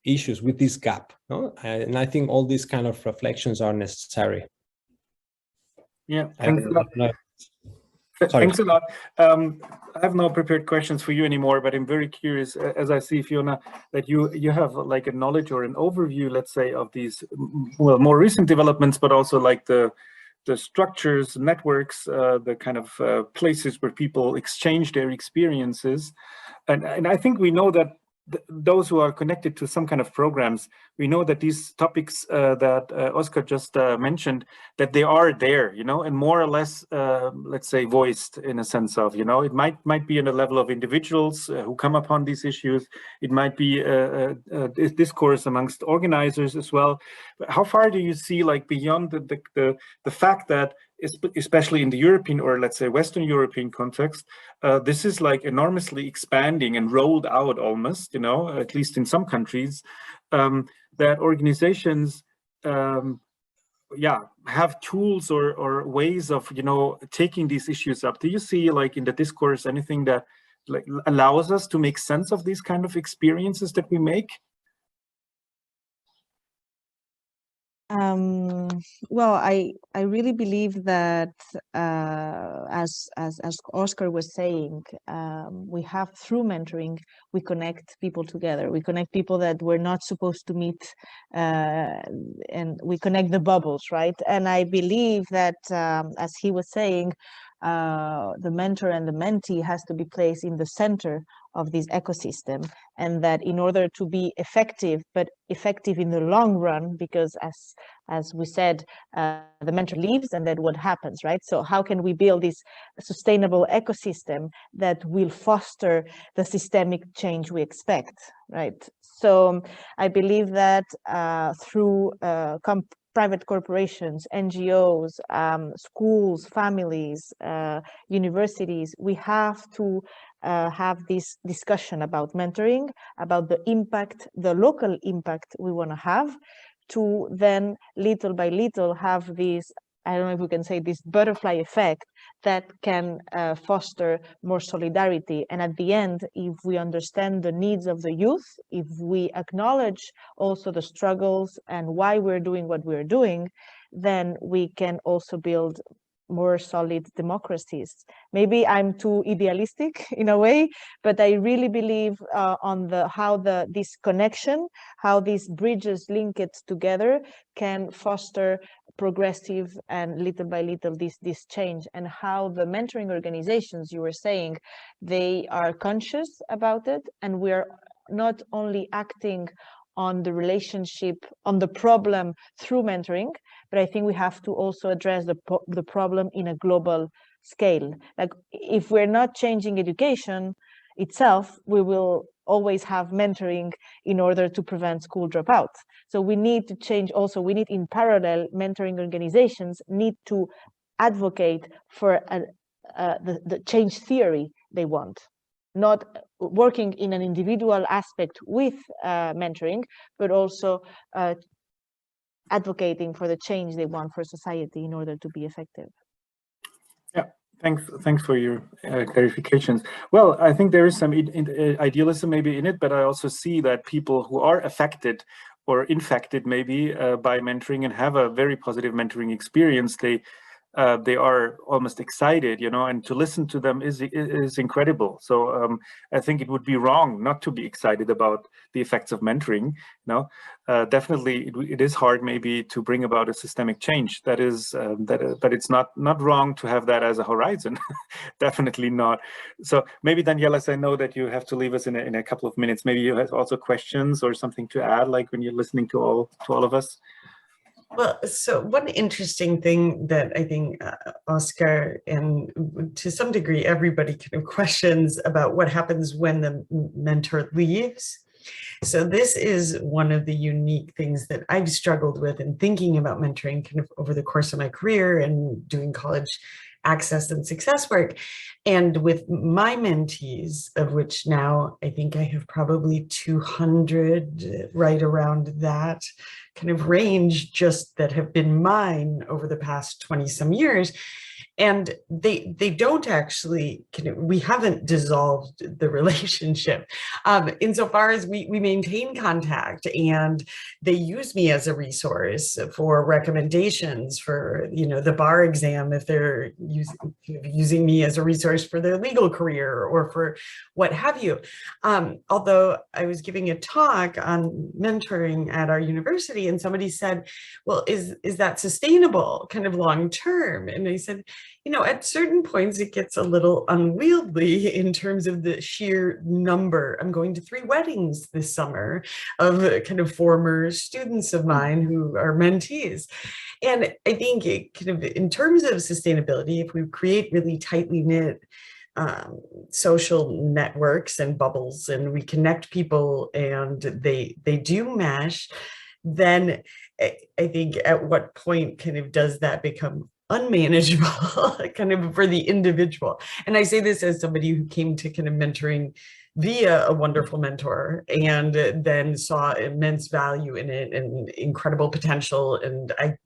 issues, with this gap, no? And I think all these kind of reflections are necessary. Yeah, thanks a lot. Thanks a lot. I have no prepared questions for you anymore, but I'm very curious, as I see, Fiona, that you have like a knowledge or an overview, let's say, of these, well, more recent developments, but also like the structures, networks, the kind of places where people exchange their experiences. And I think we know that those who are connected to some kind of programs, we know that these topics that Oscar just mentioned, that they are there, you know, and more or less, let's say, voiced in a sense of, you know, it might be on the level of individuals who come upon these issues. It might be a discourse amongst organizers as well. But how far do you see, like, beyond the fact that, especially in the European, or let's say Western European context, this is like enormously expanding and rolled out almost, you know, at least in some countries, that organizations, have tools or ways of, you know, taking these issues up. Do you see, like, in the discourse anything that like allows us to make sense of these kind of experiences that we make? Well, I really believe that as Oscar was saying, we have, through mentoring, we connect people together. We connect people that were not supposed to meet, and we connect the bubbles, right? And I believe that, as he was saying, the mentor and the mentee has to be placed in the center of this ecosystem, and that in order to be effective, but effective in the long run, because as we said, the mentor leaves and then what happens, right? So how can we build this sustainable ecosystem that will foster the systemic change we expect, right? So I believe that through private corporations, NGOs, schools, families, universities, we have to have this discussion about mentoring, about the impact, the local impact we want to have, to then little by little have this, I don't know if we can say, this butterfly effect that can foster more solidarity. And at the end, if we understand the needs of the youth, if we acknowledge also the struggles and why we're doing what we're doing, then we can also build more solid democracies. Maybe I'm too idealistic in a way, but I really believe on how this connection, how these bridges link it together, can foster progressive and little by little this change, and how the mentoring organizations, you were saying, they are conscious about it, and we are not only acting on the relationship, on the problem through mentoring, but I think we have to also address the problem in a global scale. Like, if we're not changing education itself, we will always have mentoring in order to prevent school dropout. So we need to change also, we need in parallel, mentoring organizations need to advocate for the change theory they want. Not working in an individual aspect with mentoring, but also advocating for the change they want for society in order to be effective. Yeah, thanks for your clarifications. Well, I think there is some idealism maybe in it, but I also see that people who are affected or infected maybe by mentoring and have a very positive mentoring experience, they are almost excited, you know, and to listen to them is incredible. So I think it would be wrong not to be excited about the effects of mentoring. You know, definitely it is hard maybe to bring about a systemic change. That is, but it's not wrong to have that as a horizon. Definitely not. So maybe Danielas, I know that you have to leave us in a couple of minutes. Maybe you have also questions or something to add, like when you're listening to all of us. Well, so one interesting thing that I think Oscar and to some degree everybody kind of questions about what happens when the mentor leaves. So this is one of the unique things that I've struggled with in thinking about mentoring kind of over the course of my career and doing college access and success work. And with my mentees, of which now I think I have probably 200, right around that kind of range, just that have been mine over the past 20 some years. And they don't actually, we haven't dissolved the relationship insofar as we maintain contact, and they use me as a resource for recommendations for, you know, the bar exam, if they're using me as a resource for their legal career or for what have you. Although I was giving a talk on mentoring at our university, and somebody said, well, is that sustainable kind of long term? And I said, At certain points, it gets a little unwieldy in terms of the sheer number. I'm going to 3 weddings this summer of kind of former students of mine who are mentees. And I think it kind of, in terms of sustainability, if we create really tightly knit social networks and bubbles, and we connect people and they do mesh, then I think at what point kind of does that become unmanageable kind of for the individual? And I say this as somebody who came to kind of mentoring via a wonderful mentor and then saw immense value in it and incredible potential. And I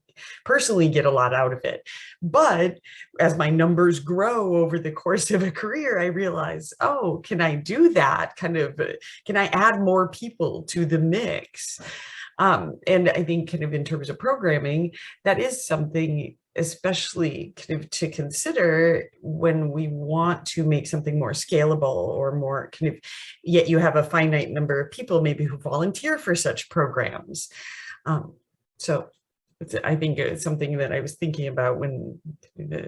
personally get a lot out of it. But as my numbers grow over the course of a career, I realize, oh, can I do that? Kind of, can I add more people to the mix? And I think kind of in terms of programming, that is something especially kind of to consider when we want to make something more scalable or more kind of, yet you have a finite number of people maybe who volunteer for such programs. So I think it's something that I was thinking about when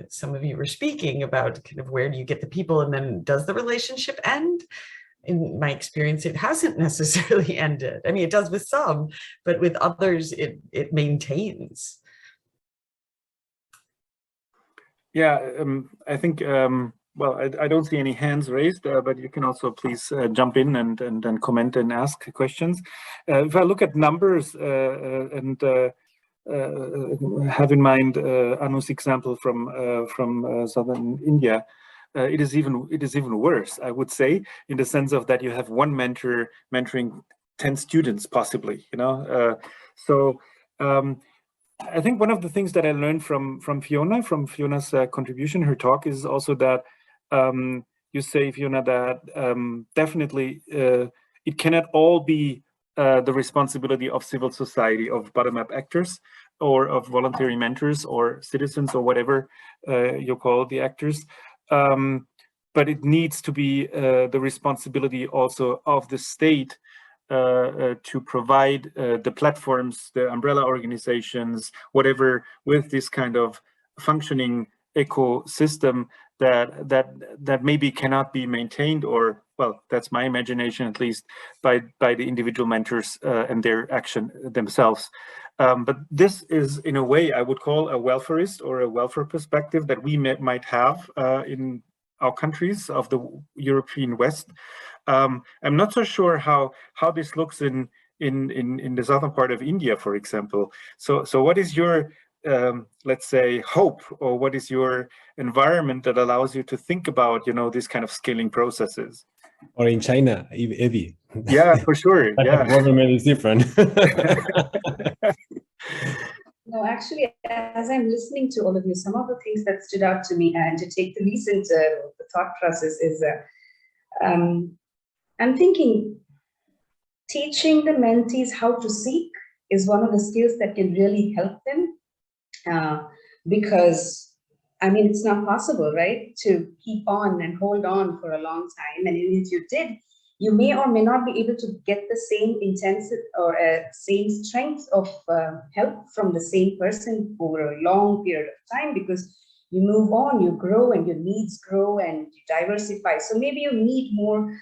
some of you were speaking about kind of where do you get the people and then does the relationship end? In my experience, it hasn't necessarily ended. I mean, it does with some, but with others, it maintains. Yeah, I think, well, I don't see any hands raised, but you can also please jump in and comment and ask questions. If I look at numbers and have in mind Anu's example from southern India, it is even worse, I would say, in the sense of that you have one mentor mentoring 10 students possibly, so I think one of the things that I learned from Fiona's contribution, her talk, is also that you say, Fiona, that definitely it cannot all be the responsibility of civil society, of bottom-up actors, or of voluntary mentors, or citizens, or whatever you call the actors. But it needs to be the responsibility also of the state to provide the platforms, the umbrella organizations, whatever, with this kind of functioning ecosystem that maybe cannot be maintained, or, well, that's my imagination at least, by the individual mentors and their action themselves. But this is, in a way, I would call a welfarist or a welfare perspective that we might have in our countries of the European West. I'm not so sure how this looks in the southern part of India, for example. So what is your let's say hope, or what is your environment that allows you to think about this kind of scaling processes? Or in China, Evie. Yeah, for sure. Yeah, the government is different. No, actually, as I'm listening to all of you, some of the things that stood out to me, and to take the recent the thought process, is I'm thinking teaching the mentees how to seek is one of the skills that can really help them, because, I mean, it's not possible, right, to keep on and hold on for a long time. And if you did, you may or may not be able to get the same intensity or same strength of help from the same person over a long period of time, because you move on, you grow, and your needs grow, and you diversify. So maybe you need more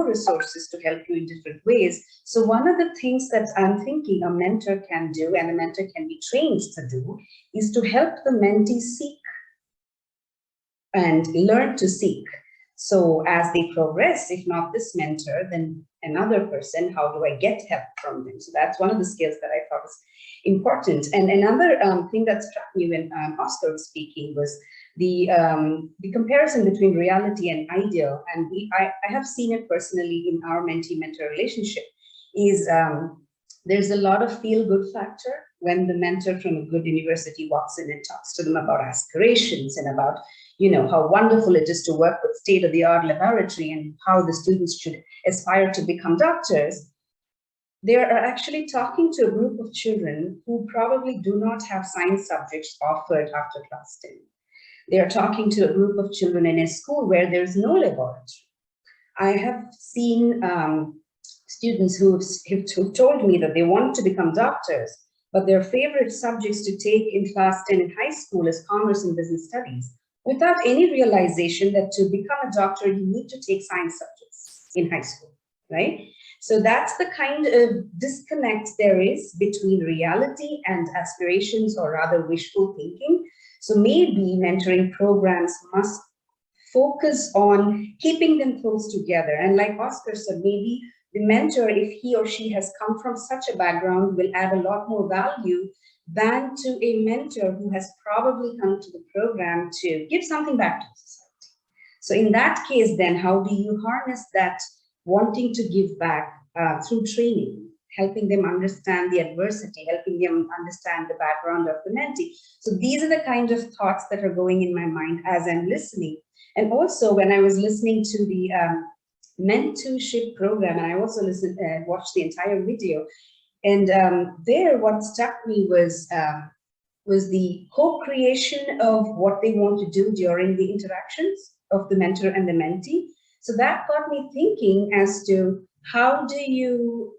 resources to help you in different ways. So one of the things that I'm thinking a mentor can do, and a mentor can be trained to do, is to help the mentee seek and learn to seek. So as they progress, if not this mentor, then another person, how do I get help from them? So that's one of the skills that I thought was important. And another thing that struck me when Oscar was speaking was the comparison between reality and ideal. And I have seen it personally in our mentee-mentor relationship, is there's a lot of feel-good factor when the mentor from a good university walks in and talks to them about aspirations and about how wonderful it is to work with state-of-the-art laboratory and how the students should aspire to become doctors. They are actually talking to a group of children who probably do not have science subjects offered after class 10. They are talking to a group of children in a school where there's no laboratory. I have seen students who told me that they want to become doctors, but their favorite subjects to take in class 10 in high school is commerce and business studies. without any realization that to become a doctor, you need to take science subjects in high school, right? So that's the kind of disconnect there is between reality and aspirations, or rather wishful thinking. So maybe mentoring programs must focus on keeping them close together. And like Oscar said, maybe the mentor, if he or she has come from such a background, will add a lot more value than to a mentor who has probably come to the program to give something back to society. So in that case, then how do you harness that wanting to give back through training, helping them understand the adversity, helping them understand the background of the mentee? So these are the kind of thoughts that are going in my mind as I'm listening. And also when I was listening to the mentorship program, and I also watched the entire video, and there what struck me was the co-creation of what they want to do during the interactions of the mentor and the mentee. So that got me thinking as to how do you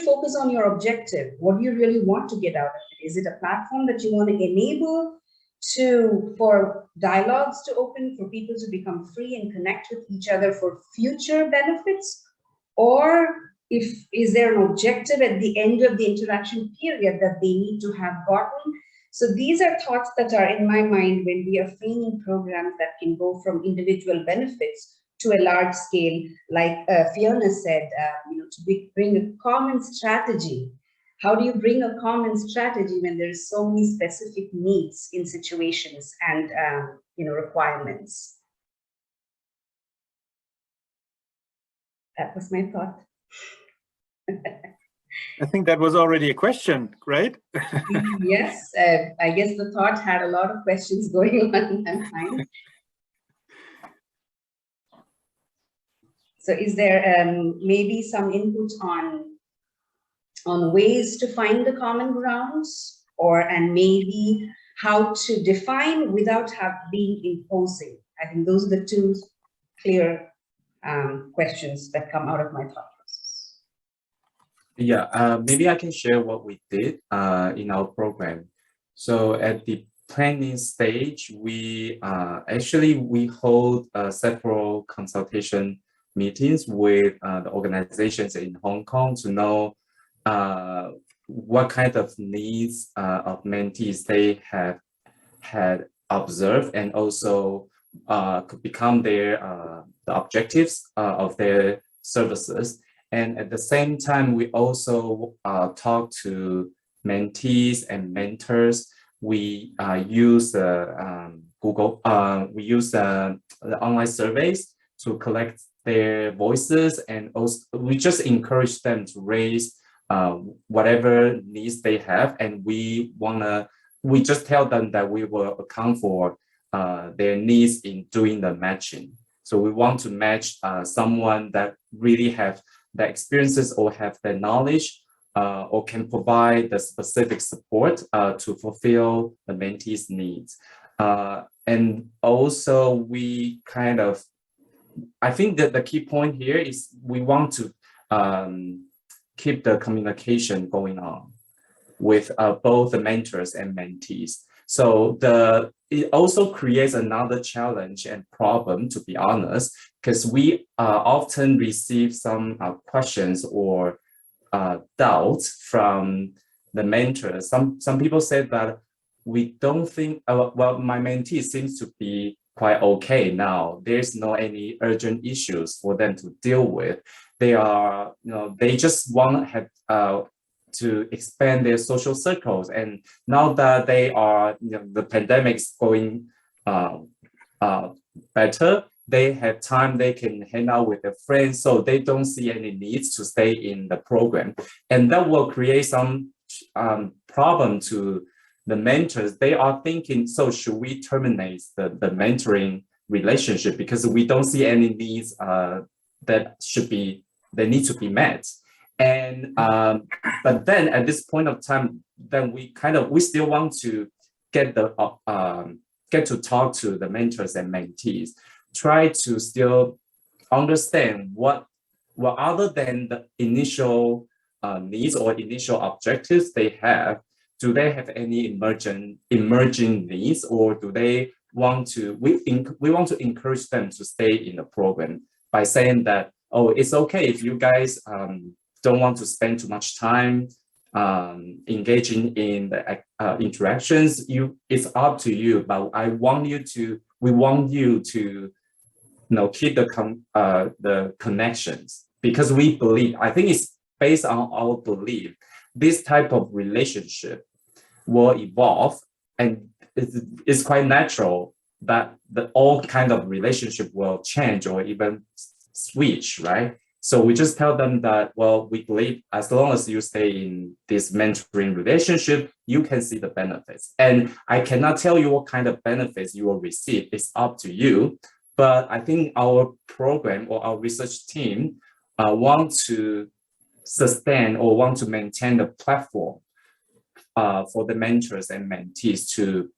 focus on your objective? What do you really want to get out of it? Is it a platform that you want to enable for dialogues to open, for people to become free and connect with each other for future benefits? Or is there an objective at the end of the interaction period that they need to have gotten? So these are thoughts that are in my mind when we are framing programs that can go from individual benefits to a large scale, like Fiona said, to bring a common strategy. How do you bring a common strategy when there's so many specific needs in situations and requirements? That was my thought. I think that was already a question, right? Yes, I guess the thought had a lot of questions going on in my mind. So is there maybe some input on ways to find the common grounds, and maybe how to define without being imposing? I think those are the two clear questions that come out of my thought process. Yeah, maybe I can share what we did in our program. So at the planning stage, we hold several consultation meetings with the organizations in Hong Kong to know what kind of needs of mentees they had observed, and also could become the objectives of their services. And at the same time, we also talk to mentees and mentors. We use we use the online surveys to collect their voices, and also we just encourage them to raise whatever needs they have, and we just tell them that we will account for their needs in doing the matching. So we want to match someone that really have the experiences or have the knowledge or can provide the specific support to fulfill the mentee's needs. And also we I think that the key point here is we want to keep the communication going on with both the mentors and mentees. So it also creates another challenge and problem, to be honest, because we often receive some questions or doubts from the mentors. Some people said that we don't think, well, my mentee seems to be quite okay now. There's no any urgent issues for them to deal with. They are, they just want to expand their social circles. And now that they are, the pandemic's going better, they have time, they can hang out with their friends, so they don't see any needs to stay in the program. And that will create some problem to the mentors. They are thinking, so should we terminate the mentoring relationship because we don't see any needs that need to be met. And but then at this point of time, then we still want to get to talk to the mentors and mentees, try to still understand what other than the initial needs or initial objectives they have. Do they have any emerging needs, or do they want to encourage them to stay in the program by saying that, oh, it's okay if you guys don't want to spend too much time engaging in the interactions. It's up to you, but we want you to keep the connections, because we believe, I think it's based on our belief, this type of relationship will evolve, and it's quite natural that all kind of relationship will change or even switch, right? So we just tell them that, well, we believe as long as you stay in this mentoring relationship, you can see the benefits. And I cannot tell you what kind of benefits you will receive. It's up to you. But I think our program or our research team want to sustain or want to maintain the platform for the mentors and mentees to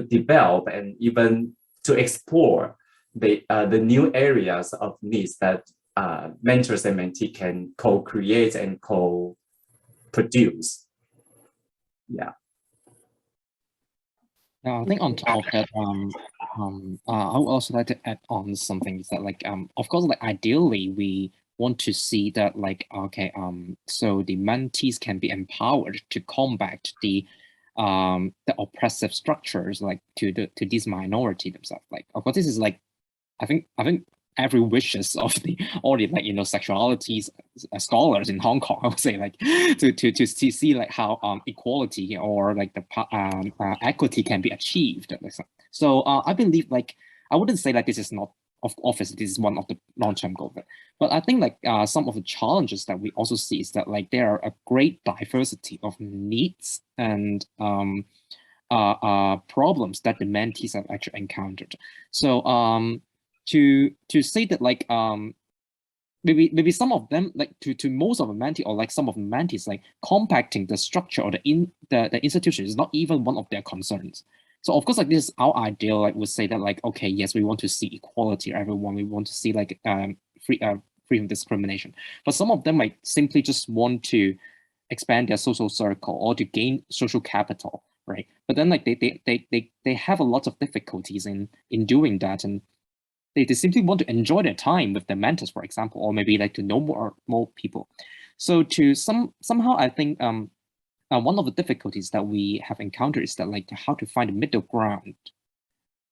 develop and even to explore the new areas of needs that mentors and mentee can co-create and co-produce. Yeah. I think on top of that, I would also like to add on something is that, like, of course, like, ideally we want to see that, like, okay, so the mentees can be empowered to combat the oppressive structures, like, to this minority themselves. Like, of course, this is like, I think every wishes of all the, like, sexualities scholars in Hong Kong, I would say, like, to see like how equality or like the equity can be achieved. So I believe, like, I wouldn't say like this is not, obviously this is one of the long-term goals, but I think, like, some of the challenges that we also see is that, like, there are a great diversity of needs and problems that the mentees have actually encountered. So to say that, like, maybe some of them, like, to most of the mentee or like some of the mentees, like, compacting the structure or the institution is not even one of their concerns. So of course, like, this is our ideal, like, would say that, like, okay, yes, we want to see equality, everyone, we want to see, like, free from discrimination. But some of them might simply just want to expand their social circle or to gain social capital, right? But then, like, they have a lot of difficulties in doing that, and they simply want to enjoy their time with their mentors, for example, or maybe like to know more people. So to somehow, I think one of the difficulties that we have encountered is that, like, how to find a middle ground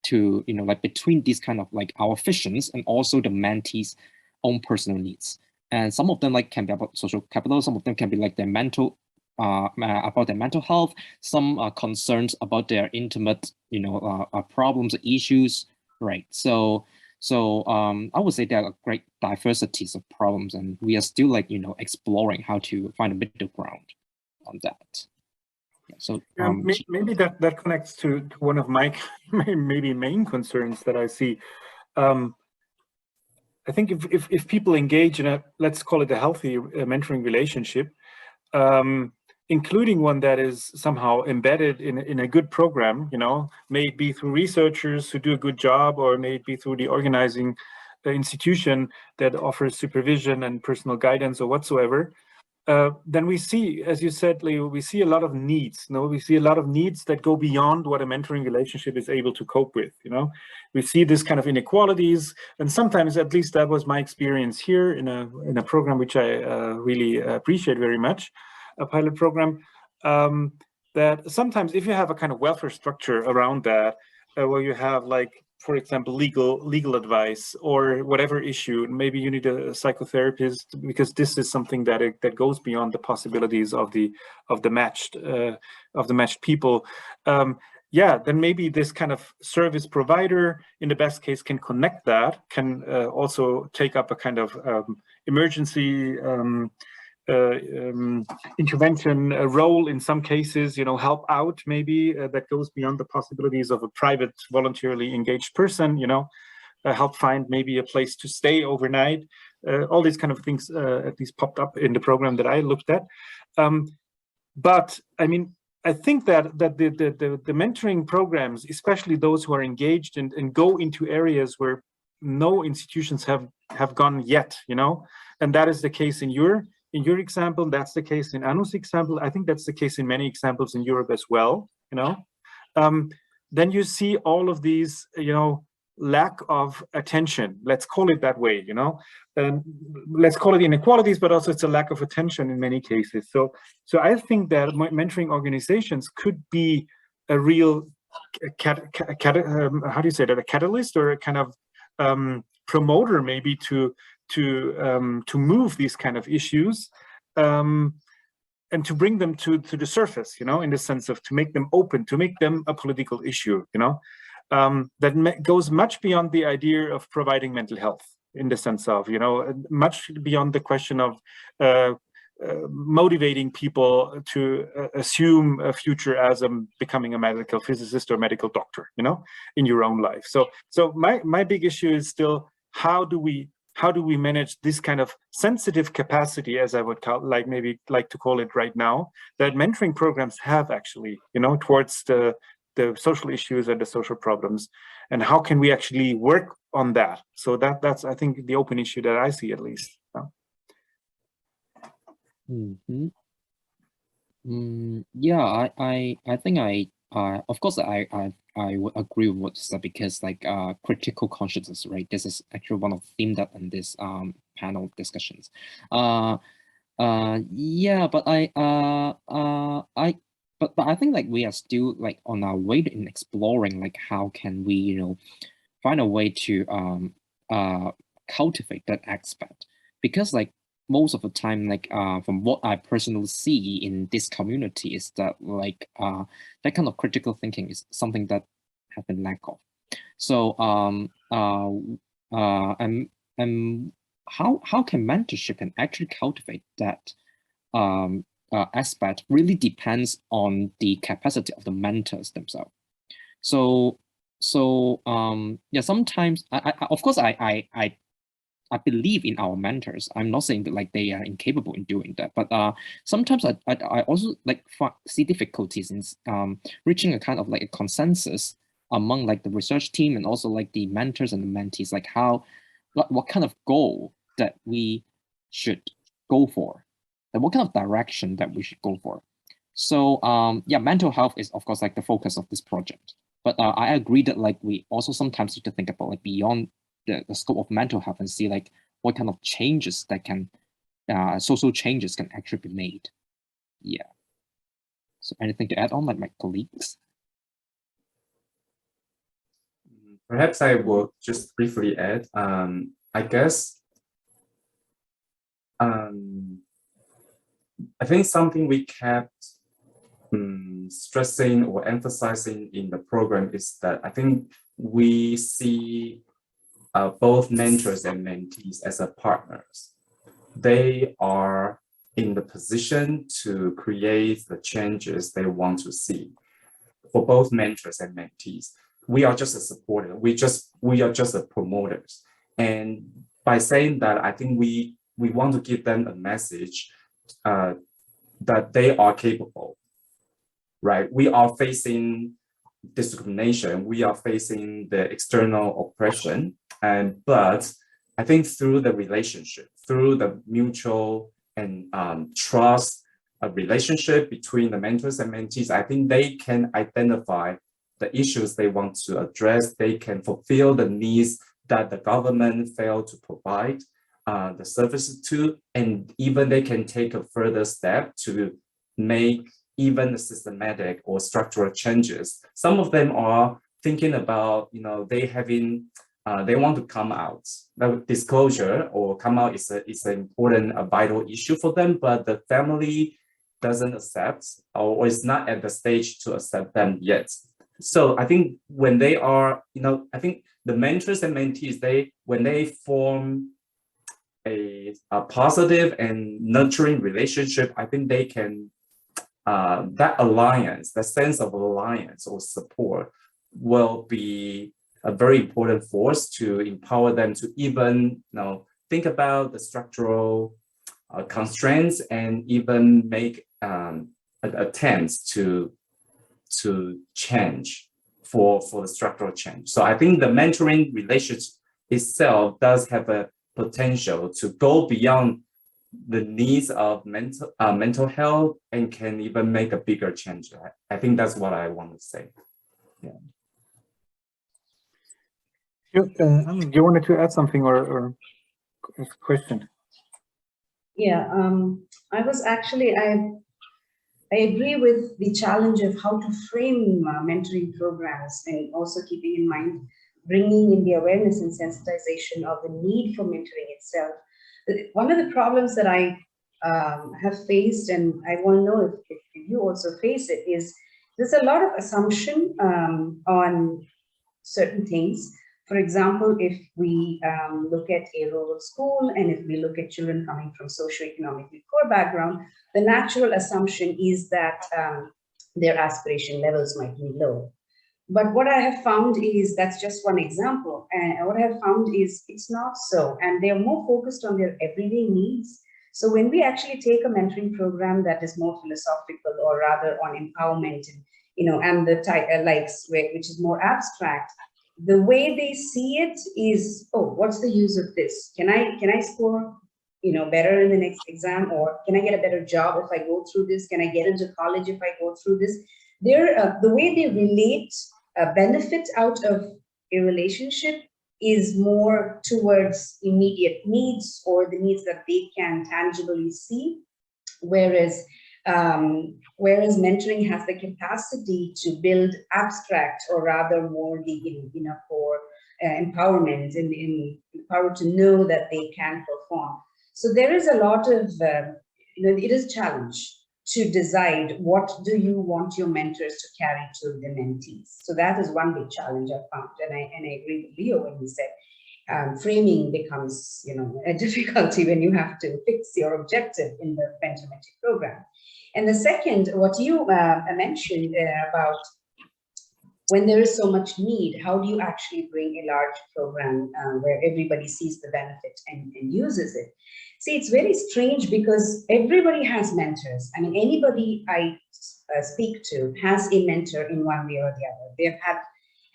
to, like, between these kind of, like, our visions and also the mentees' own personal needs. And some of them, like, can be about social capital. Some of them can be like their mental, about their mental health. Some concerns about their intimate, problems, issues, right? So I would say there are great diversities of problems, and we are still, like, exploring how to find a middle ground on that. Yeah, so maybe that connects to one of my maybe main concerns that I see. I think if people engage in a, let's call it a healthy mentoring relationship, including one that is somehow embedded in a good program, may it be through researchers who do a good job, or may it be through the organizing institution that offers supervision and personal guidance or whatsoever, then we see, as you said, Leo, we see a lot of needs. We see a lot of needs that go beyond what a mentoring relationship is able to cope with. We see this kind of inequalities, and sometimes, at least that was my experience here in a program which I really appreciate very much, a pilot program, that sometimes if you have a kind of welfare structure around that, where you have, like, for example, legal advice or whatever issue, maybe you need a psychotherapist, because this is something that goes beyond the possibilities of the matched people. Yeah, then maybe this kind of service provider, in the best case, can connect that, can also take up a kind of emergency intervention role in some cases, help out, maybe that goes beyond the possibilities of a private voluntarily engaged person, help find maybe a place to stay overnight. All these kind of things at least popped up in the program that I looked at. But I mean, I think that the mentoring programs, especially those who are engaged and go into areas where no institutions have gone yet, and that is the case in your example, that's the case in Anu's example. I think that's the case in many examples in Europe as well. then you see all of these, lack of attention. Let's call it that way, and let's call it inequalities, but also it's a lack of attention in many cases. So I think that mentoring organizations could be a real, how do you say that, a catalyst or a kind of promoter maybe to move these kind of issues. And to bring them to the surface, in the sense of to make them open, to make them a political issue, that goes much beyond the idea of providing mental health, in the sense of, much beyond the question of motivating people to assume a future as becoming a medical physicist or medical doctor, in your own life. So my big issue is still, how do we manage this kind of sensitive capacity, as I would like to call it right now, that mentoring programs have actually, towards the social issues and the social problems, and how can we actually work on that? So that's, I think, the open issue that I see, at least. Yeah, I think of course I would agree with what you said, because critical consciousness, right? This is actually one of the themes that in this panel discussions. Yeah, but I think we are still on our way in exploring how can we find a way to cultivate that aspect, because most of the time, from what I personally see in this community, is that that kind of critical thinking is something that has been lack of. So and how can mentorship can actually cultivate that aspect really depends on the capacity of the mentors themselves. So yeah, sometimes of course I believe in our mentors. I'm not saying that they are incapable in doing that, but sometimes I also see difficulties in reaching a kind of a consensus among the research team, and also the mentors and the mentees, what kind of goal that we should go for, and what kind of direction that we should go for. So yeah, mental health is of course the focus of this project, but I agree that we also sometimes need to think about beyond the scope of mental health, and see what kind of changes that can social changes can actually be made. Yeah. So anything to add on, my colleagues? Perhaps I will just briefly add. I guess I think something we kept stressing or emphasizing in the program is that I think we see both mentors and mentees as partners. They are in the position to create the changes they want to see. For both mentors and mentees, we are just a supporter. We are just a promoters. And by saying that, I think we want to give them a message that they are capable, right? We are facing discrimination. We are facing the external oppression. But I think through the relationship, through the mutual and trust relationship between the mentors and mentees, I think they can identify the issues they want to address. They can fulfill the needs that the government failed to provide the services to, and even they can take a further step to make even the systematic or structural changes. Some of them are thinking about, they want to come out. The disclosure or come out is an important, vital issue for them, but the family doesn't accept or is not at the stage to accept them yet. So I think when they are, I think the mentors and mentees, when they form a positive and nurturing relationship, I think they can, that alliance, that sense of alliance or support will be a very important force to empower them to even think about the structural constraints and even make attempts to change for the structural change. So I think the mentoring relationship itself does have a potential to go beyond the needs of mental health and can even make a bigger change. I think that's what I want to say. You wanted to add something or ask a question? Yeah, I agree with the challenge of how to frame mentoring programs, and also keeping in mind bringing in the awareness and sensitization of the need for mentoring itself. One of the problems that I have faced, and I want to know if you also face it, is there's a lot of assumption on certain things. For example, if we look at a rural school, and if we look at children coming from socioeconomically poor background, the natural assumption is that their aspiration levels might be low. But what I have found is, that's just one example, and what I have found is it's not so, and they're more focused on their everyday needs. So when we actually take a mentoring program that is more philosophical, or rather on empowerment, and the type which is more abstract, the way they see it is, oh, what's the use of this? Can I score better in the next exam, or can I get a better job if I go through this? Can I get into college if I go through this? The way they relate benefit out of a relationship is more towards immediate needs, or the needs that they can tangibly see, whereas mentoring has the capacity to build abstract, or rather more the for empowerment, and in power to know that they can perform. So there is a lot of it is a challenge to decide what do you want your mentors to carry to the mentees. So that is one big challenge I found, and I agree with Leo when he said framing becomes a difficulty when you have to fix your objective in the mentor-mentee program. And the second, what you mentioned about when there is so much need, how do you actually bring a large program where everybody sees the benefit and uses it? See, it's very strange because everybody has mentors. I mean, anybody I speak to has a mentor in one way or the other. They've had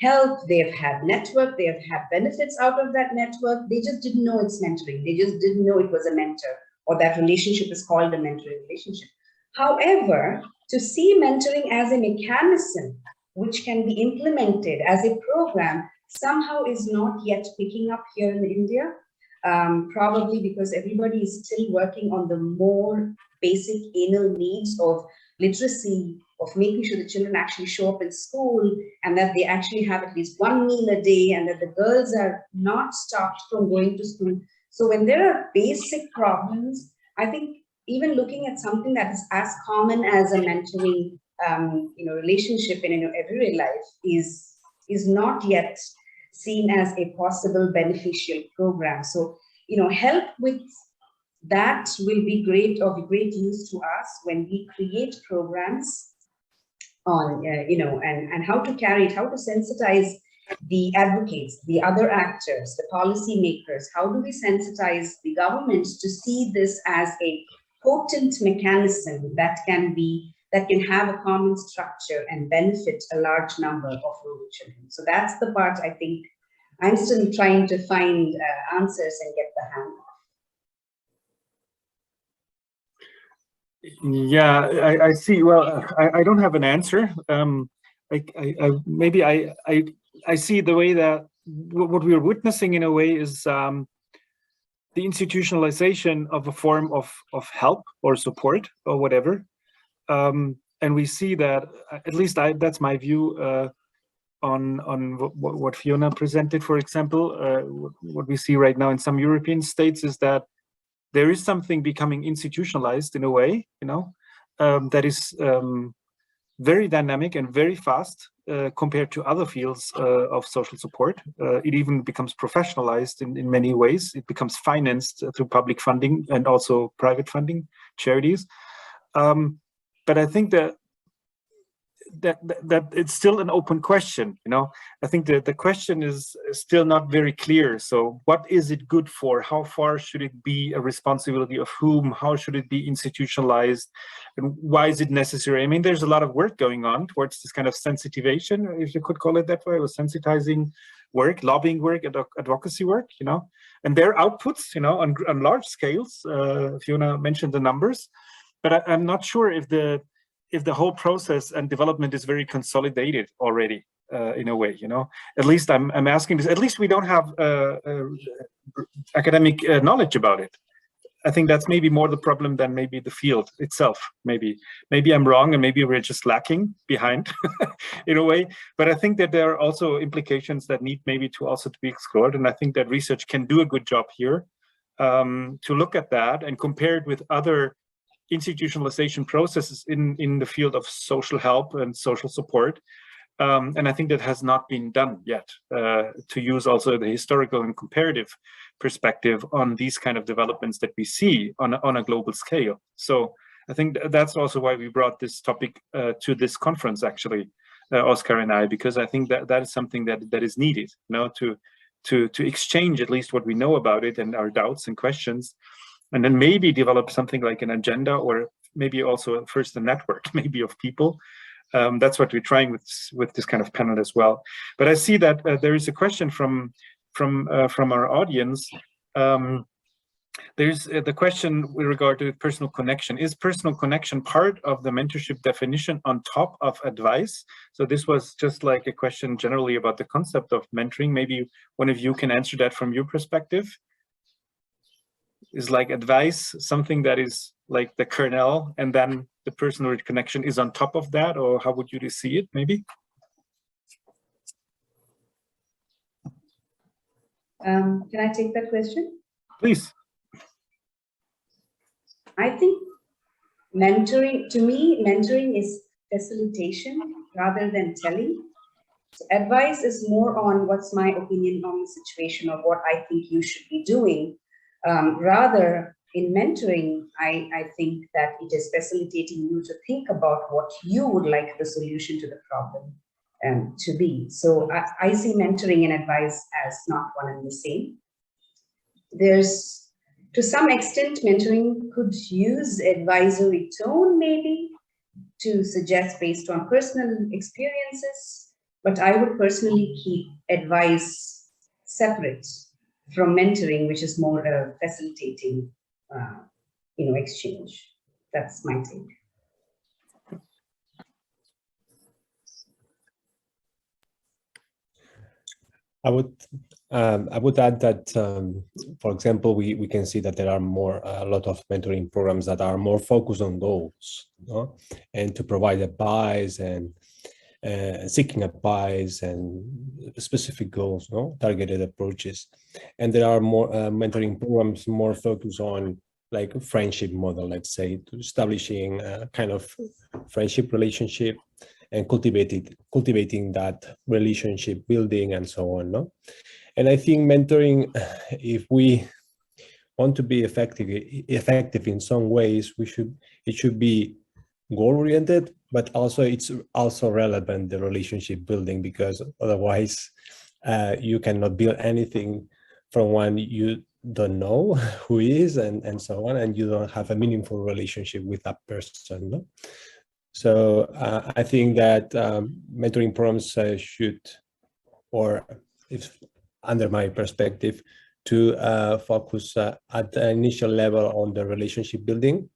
help, they've had network, they've had benefits out of that network. They just didn't know it's mentoring. They just didn't know it was a mentor, or that relationship is called a mentoring relationship. However, to see mentoring as a mechanism which can be implemented as a program somehow is not yet picking up here in India, probably because everybody is still working on the more basic anal needs of literacy, of making sure the children actually show up in school, and that they actually have at least one meal a day, and that the girls are not stopped from going to school. So when there are basic problems, I think even looking at something that is as common as a mentoring relationship in everyday life is not yet seen as a possible beneficial program. So help with that will be great, of great use to us when we create programs on and how to carry it, how to sensitize the advocates, the other actors, the policy makers. How do we sensitize the government to see this as a potent mechanism that can have a common structure and benefit a large number of rural children? So that's the part I think I'm still trying to find answers and get the hang of. Yeah, I see. Well, I don't have an answer. Maybe I see the way that what we're witnessing in a way is the institutionalization of a form of help or support or whatever. And we see that, at least that's my view on what Fiona presented, for example. What we see right now in some European states is that there is something becoming institutionalized in a way, that is very dynamic and very fast compared to other fields of social support. It even becomes professionalized in many ways. It becomes financed through public funding and also private funding, charities. But I think that it's still an open question. I think that the question is still not very clear. So what is it good for? How far should it be a responsibility of whom? How should it be institutionalized? And why is it necessary? I mean, there's a lot of work going on towards this kind of sensitivation, if you could call it that way, or sensitizing work, lobbying work, advocacy work, and their outputs, on large scales. Fiona mentioned the numbers, but I'm not sure if the whole process and development is very consolidated already. in a way, At least I'm asking this. At least we don't have academic knowledge about it. I think that's maybe more the problem than maybe the field itself. Maybe I'm wrong, and maybe we're just lacking behind in a way. But I think that there are also implications that need maybe to be explored. And I think that research can do a good job here to look at that and compare it with other institutionalization processes in the field of social help and social support. And I think that has not been done yet, to use also the historical and comparative perspective on these kind of developments that we see on a global scale. So I think that's also why we brought this topic to this conference, actually, Oscar and I, because I think that is something that is needed, to exchange at least what we know about it and our doubts and questions, and then maybe develop something like an agenda, or maybe also first a network maybe of people. That's what we're trying with this kind of panel as well. But I see that there is a question from our audience. There's the question with regard to personal connection. Is personal connection part of the mentorship definition on top of advice? So this was just like a question generally about the concept of mentoring. Maybe one of you can answer that from your perspective. Is like advice something that is like the kernel, and then the personal connection is on top of that, or how would you see it, maybe? Can I take that question? Please. I think mentoring is facilitation rather than telling. So advice is more on what's my opinion on the situation or what I think you should be doing. Rather, in mentoring, I think that it is facilitating you to think about what you would like the solution to the problem to be. So I see mentoring and advice as not one and the same. There's, to some extent, mentoring could use advisory tone maybe to suggest based on personal experiences, but I would personally keep advice separate from mentoring, which is more a facilitating, exchange. That's my take. I would add that, for example, we can see that there are a lot of mentoring programs that are more focused on goals, and to provide advice and seeking advice and specific goals, targeted approaches. And there are more mentoring programs more focused on like a friendship model, let's say, to establishing a kind of friendship relationship and cultivating that relationship building and so on. And I think mentoring, if we want to be effective in some ways, it should be goal-oriented, but also it's also relevant, the relationship building, because otherwise you cannot build anything from one you don't know who is and so on, and you don't have a meaningful relationship with that person. So I think that mentoring programs should, or if under my perspective, to focus at the initial level on the relationship building,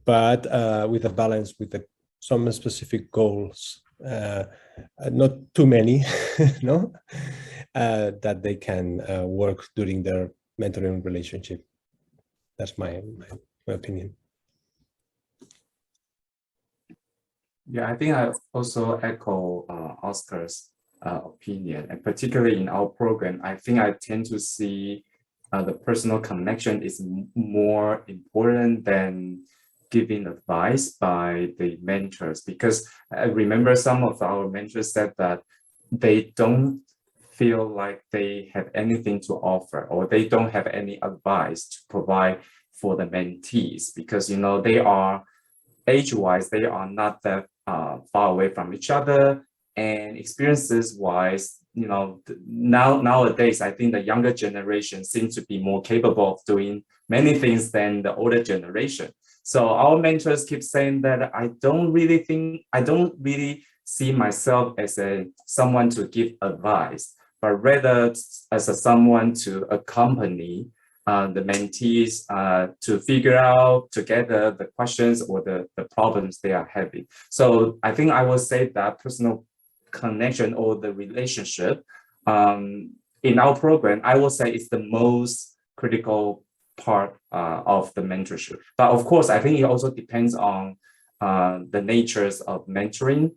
but with a balance with some specific goals, not too many, that they can work during their mentoring relationship. That's my opinion. Yeah, I think I also echo Oscar's opinion, and particularly in our program, I think I tend to see the personal connection is more important than giving advice by the mentors, because I remember some of our mentors said that they don't feel like they have anything to offer, or they don't have any advice to provide for the mentees, because they are age-wise, they are not that far away from each other, and experiences-wise, nowadays, I think the younger generation seems to be more capable of doing many things than the older generation. So our mentors keep saying that I don't really see myself as someone to give advice, but rather as someone to accompany the mentees to figure out together the questions or the problems they are having. So I think I will say that personal connection or the relationship in our program, I will say it's the most critical part of the mentorship. But of course, I think it also depends on the natures of mentoring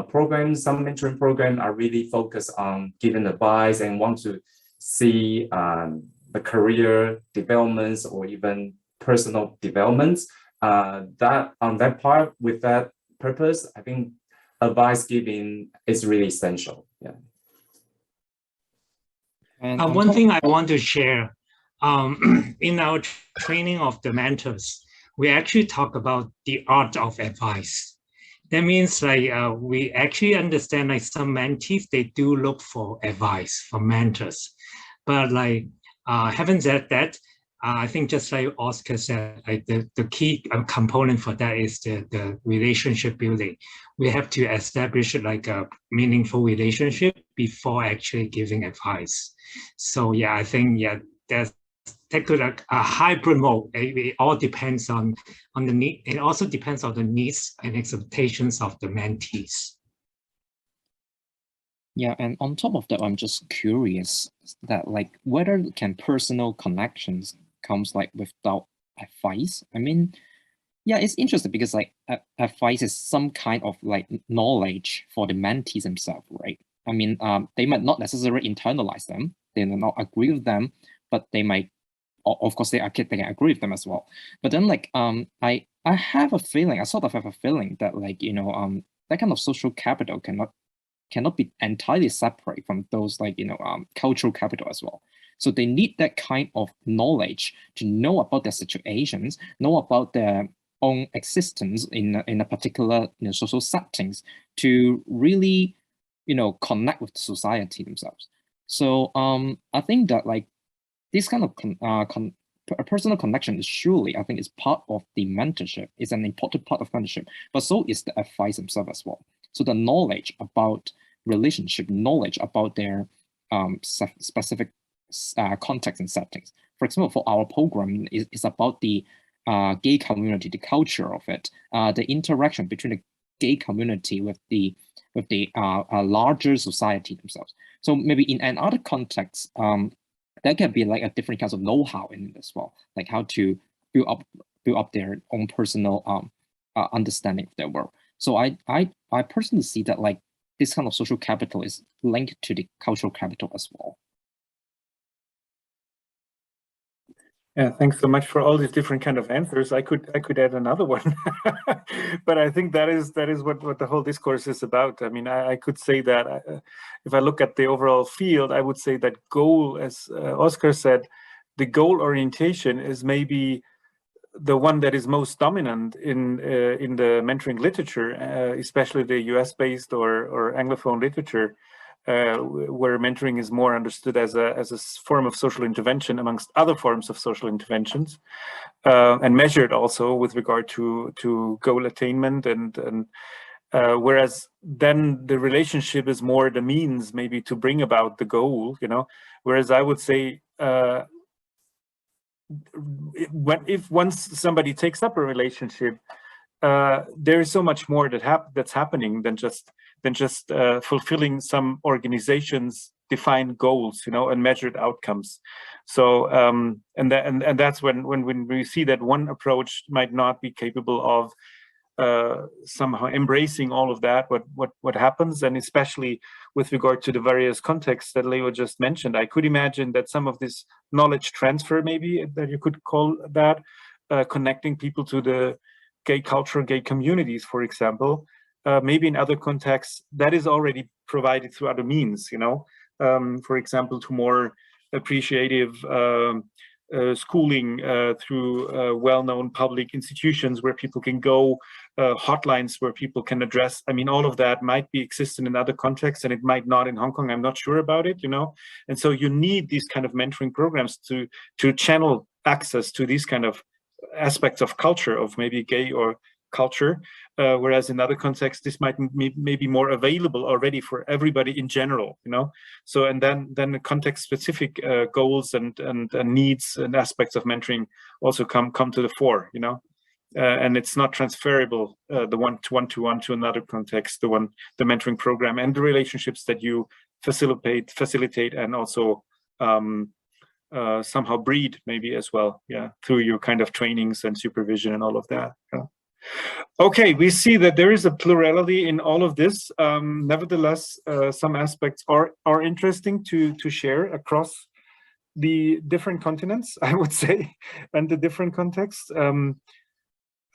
programs. Some mentoring programs are really focused on giving advice and want to see the career developments or even personal developments. That on that part, with that purpose, I think advice giving is really essential. Yeah. And one thing I want to share, in our training of the mentors, we actually talk about the art of advice. That means like we actually understand like some mentees, they do look for advice from mentors. But like having said that, I think just like Oscar said, like the key component for that is the relationship building. We have to establish like a meaningful relationship before actually giving advice. So yeah, I think yeah, that could like a hybrid mode. It all depends on the need. It also depends on the needs and expectations of the mentees. Yeah, and on top of that, I'm just curious that like whether can personal connections comes like without advice. I mean, yeah, it's interesting because like advice is some kind of like knowledge for the mentees themselves, right? I mean, they might not necessarily internalize them, they may not agree with them, but they might, of course, they can agree with them as well. But then like I have a feeling, I sort of have a feeling that like that kind of social capital cannot be entirely separate from those like cultural capital as well. So they need that kind of knowledge to know about their situations, know about their own existence in a particular social settings to really connect with the society themselves. So I think that like this kind of a personal connection is surely, I think, is part of the mentorship. It's an important part of mentorship, but so is the advice themselves as well. So the knowledge about relationship, knowledge about their specific context and settings. For example, for our program is about the gay community, the culture of it, the interaction between the gay community with the larger society themselves. So maybe in another context, there can be like a different kinds of know-how in it as well, like how to build up their own personal understanding of their world. So I personally see that like this kind of social capital is linked to the cultural capital as well. Yeah, thanks so much for all these different kind of answers. I could add another one, but I think that is what the whole discourse is about. I mean, I could say that if I look at the overall field, I would say that goal, as Oscar said, the goal orientation is maybe the one that is most dominant in the mentoring literature, especially the US-based or Anglophone literature. Where mentoring is more understood as a form of social intervention amongst other forms of social interventions, and measured also with regard to goal attainment, and whereas then the relationship is more the means maybe to bring about the goal, whereas I would say if once somebody takes up a relationship, there is so much more that's happening than just fulfilling some organizations' defined goals, and measured outcomes. So and that's when we see that one approach might not be capable of somehow embracing all of that, what happens, and especially with regard to the various contexts that Leo just mentioned. I could imagine that some of this knowledge transfer, maybe that you could call that, connecting people to the gay culture, gay communities, for example, maybe in other contexts that is already provided through other means, for example, to more appreciative schooling through well-known public institutions where people can go, hotlines where people can address. I mean, all of that might be existent in other contexts, and it might not in Hong Kong. I'm not sure about it, And so you need these kind of mentoring programs to channel access to these kind of aspects of culture, of maybe gay or culture, whereas in other contexts this might maybe more available already for everybody in general, So and then the context specific goals and needs and aspects of mentoring also come to the fore, and it's not transferable, the one-to-one to another context, the mentoring program and the relationships that you facilitate and also somehow breed maybe as well, yeah, through your kind of trainings and supervision and all of that. Yeah. Okay, we see that there is a plurality in all of this. Nevertheless, some aspects are interesting to share across the different continents, I would say, and the different contexts.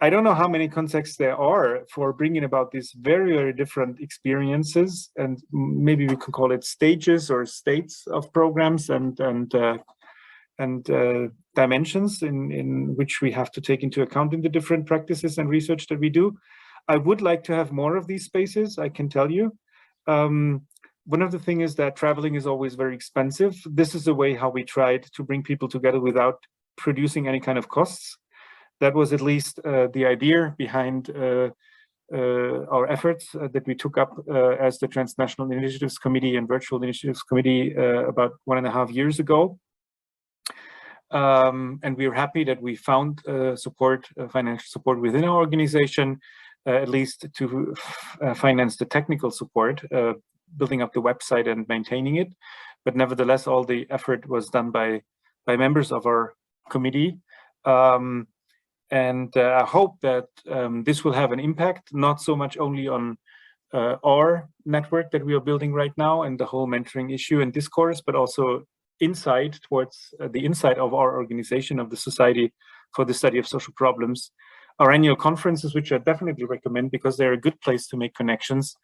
I don't know how many contexts there are for bringing about these very, very different experiences, and maybe we could call it stages or states of programs and dimensions in which we have to take into account in the different practices and research that we do. I would like to have more of these spaces, I can tell you. One of the things is that traveling is always very expensive. This is a way how we tried to bring people together without producing any kind of costs. That was at least the idea behind our efforts that we took up as the Transnational Initiatives Committee and Virtual Initiatives Committee about 1.5 years ago. And we are happy that we found financial support within our organization, at least to finance the technical support, building up the website and maintaining it. But nevertheless, all the effort was done by members of our committee. And I hope that this will have an impact, not so much only on our network that we are building right now and the whole mentoring issue and discourse, but also inside towards the inside of our organization, of the Society for the Study of Social Problems. Our annual conferences, which I definitely recommend because they're a good place to make connections.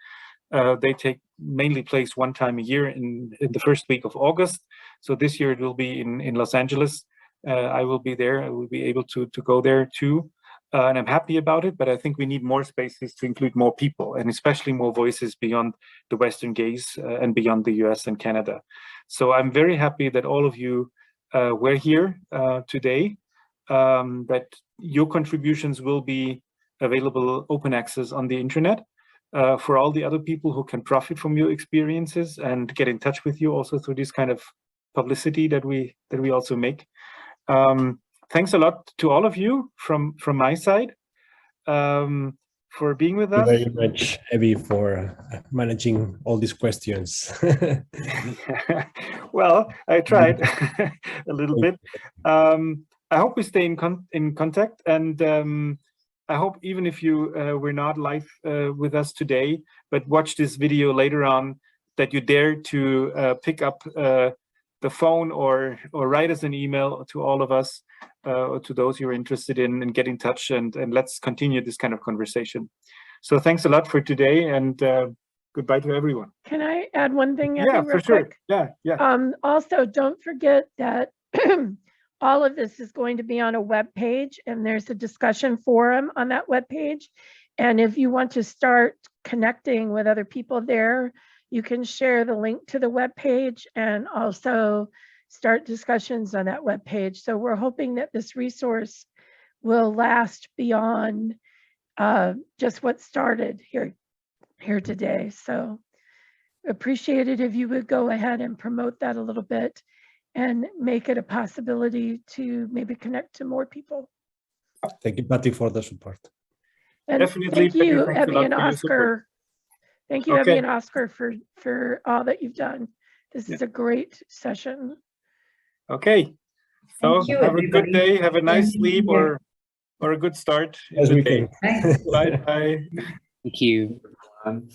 They take mainly place one time a year in the first week of August. So this year it will be in Los Angeles. I will be there. I will be able to go there too. And I'm happy about it, but I think we need more spaces to include more people and especially more voices beyond the Western gaze and beyond the US and Canada. So I'm very happy that all of you were here today, that your contributions will be available open access on the internet for all the other people who can profit from your experiences and get in touch with you also through this kind of publicity that we also make. Thanks a lot to all of you from my side for being with us. Thank you very much, Evie, for managing all these questions. Well, I tried a little bit. I hope we stay in contact, and I hope even if you were not live with us today, but watch this video later on, that you dare to pick up the phone or write us an email to all of us, or to those who are interested in, and get in touch, and let's continue this kind of conversation. So thanks a lot for today, and goodbye to everyone. Can I add one thing? Yeah, Abby, for sure. quick? Yeah. Also, don't forget that all of this is going to be on a web page, and there's a discussion forum on that web page. And if you want to start connecting with other people there, you can share the link to the web page and also start discussions on that web page. So we're hoping that this resource will last beyond just what started here today. So appreciate it if you would go ahead and promote that a little bit and make it a possibility to maybe connect to more people. Thank you, Patty, for the support. And Definitely, thank you, Patty, Evie and Oscar. Thank you, Okay. Evie and Oscar, for all that you've done. This is a great session. Okay. So Thank you, have a everybody. good day. Have a nice Thank you. sleep or a good start in As the we day. can. Bye. Thank you. everyone.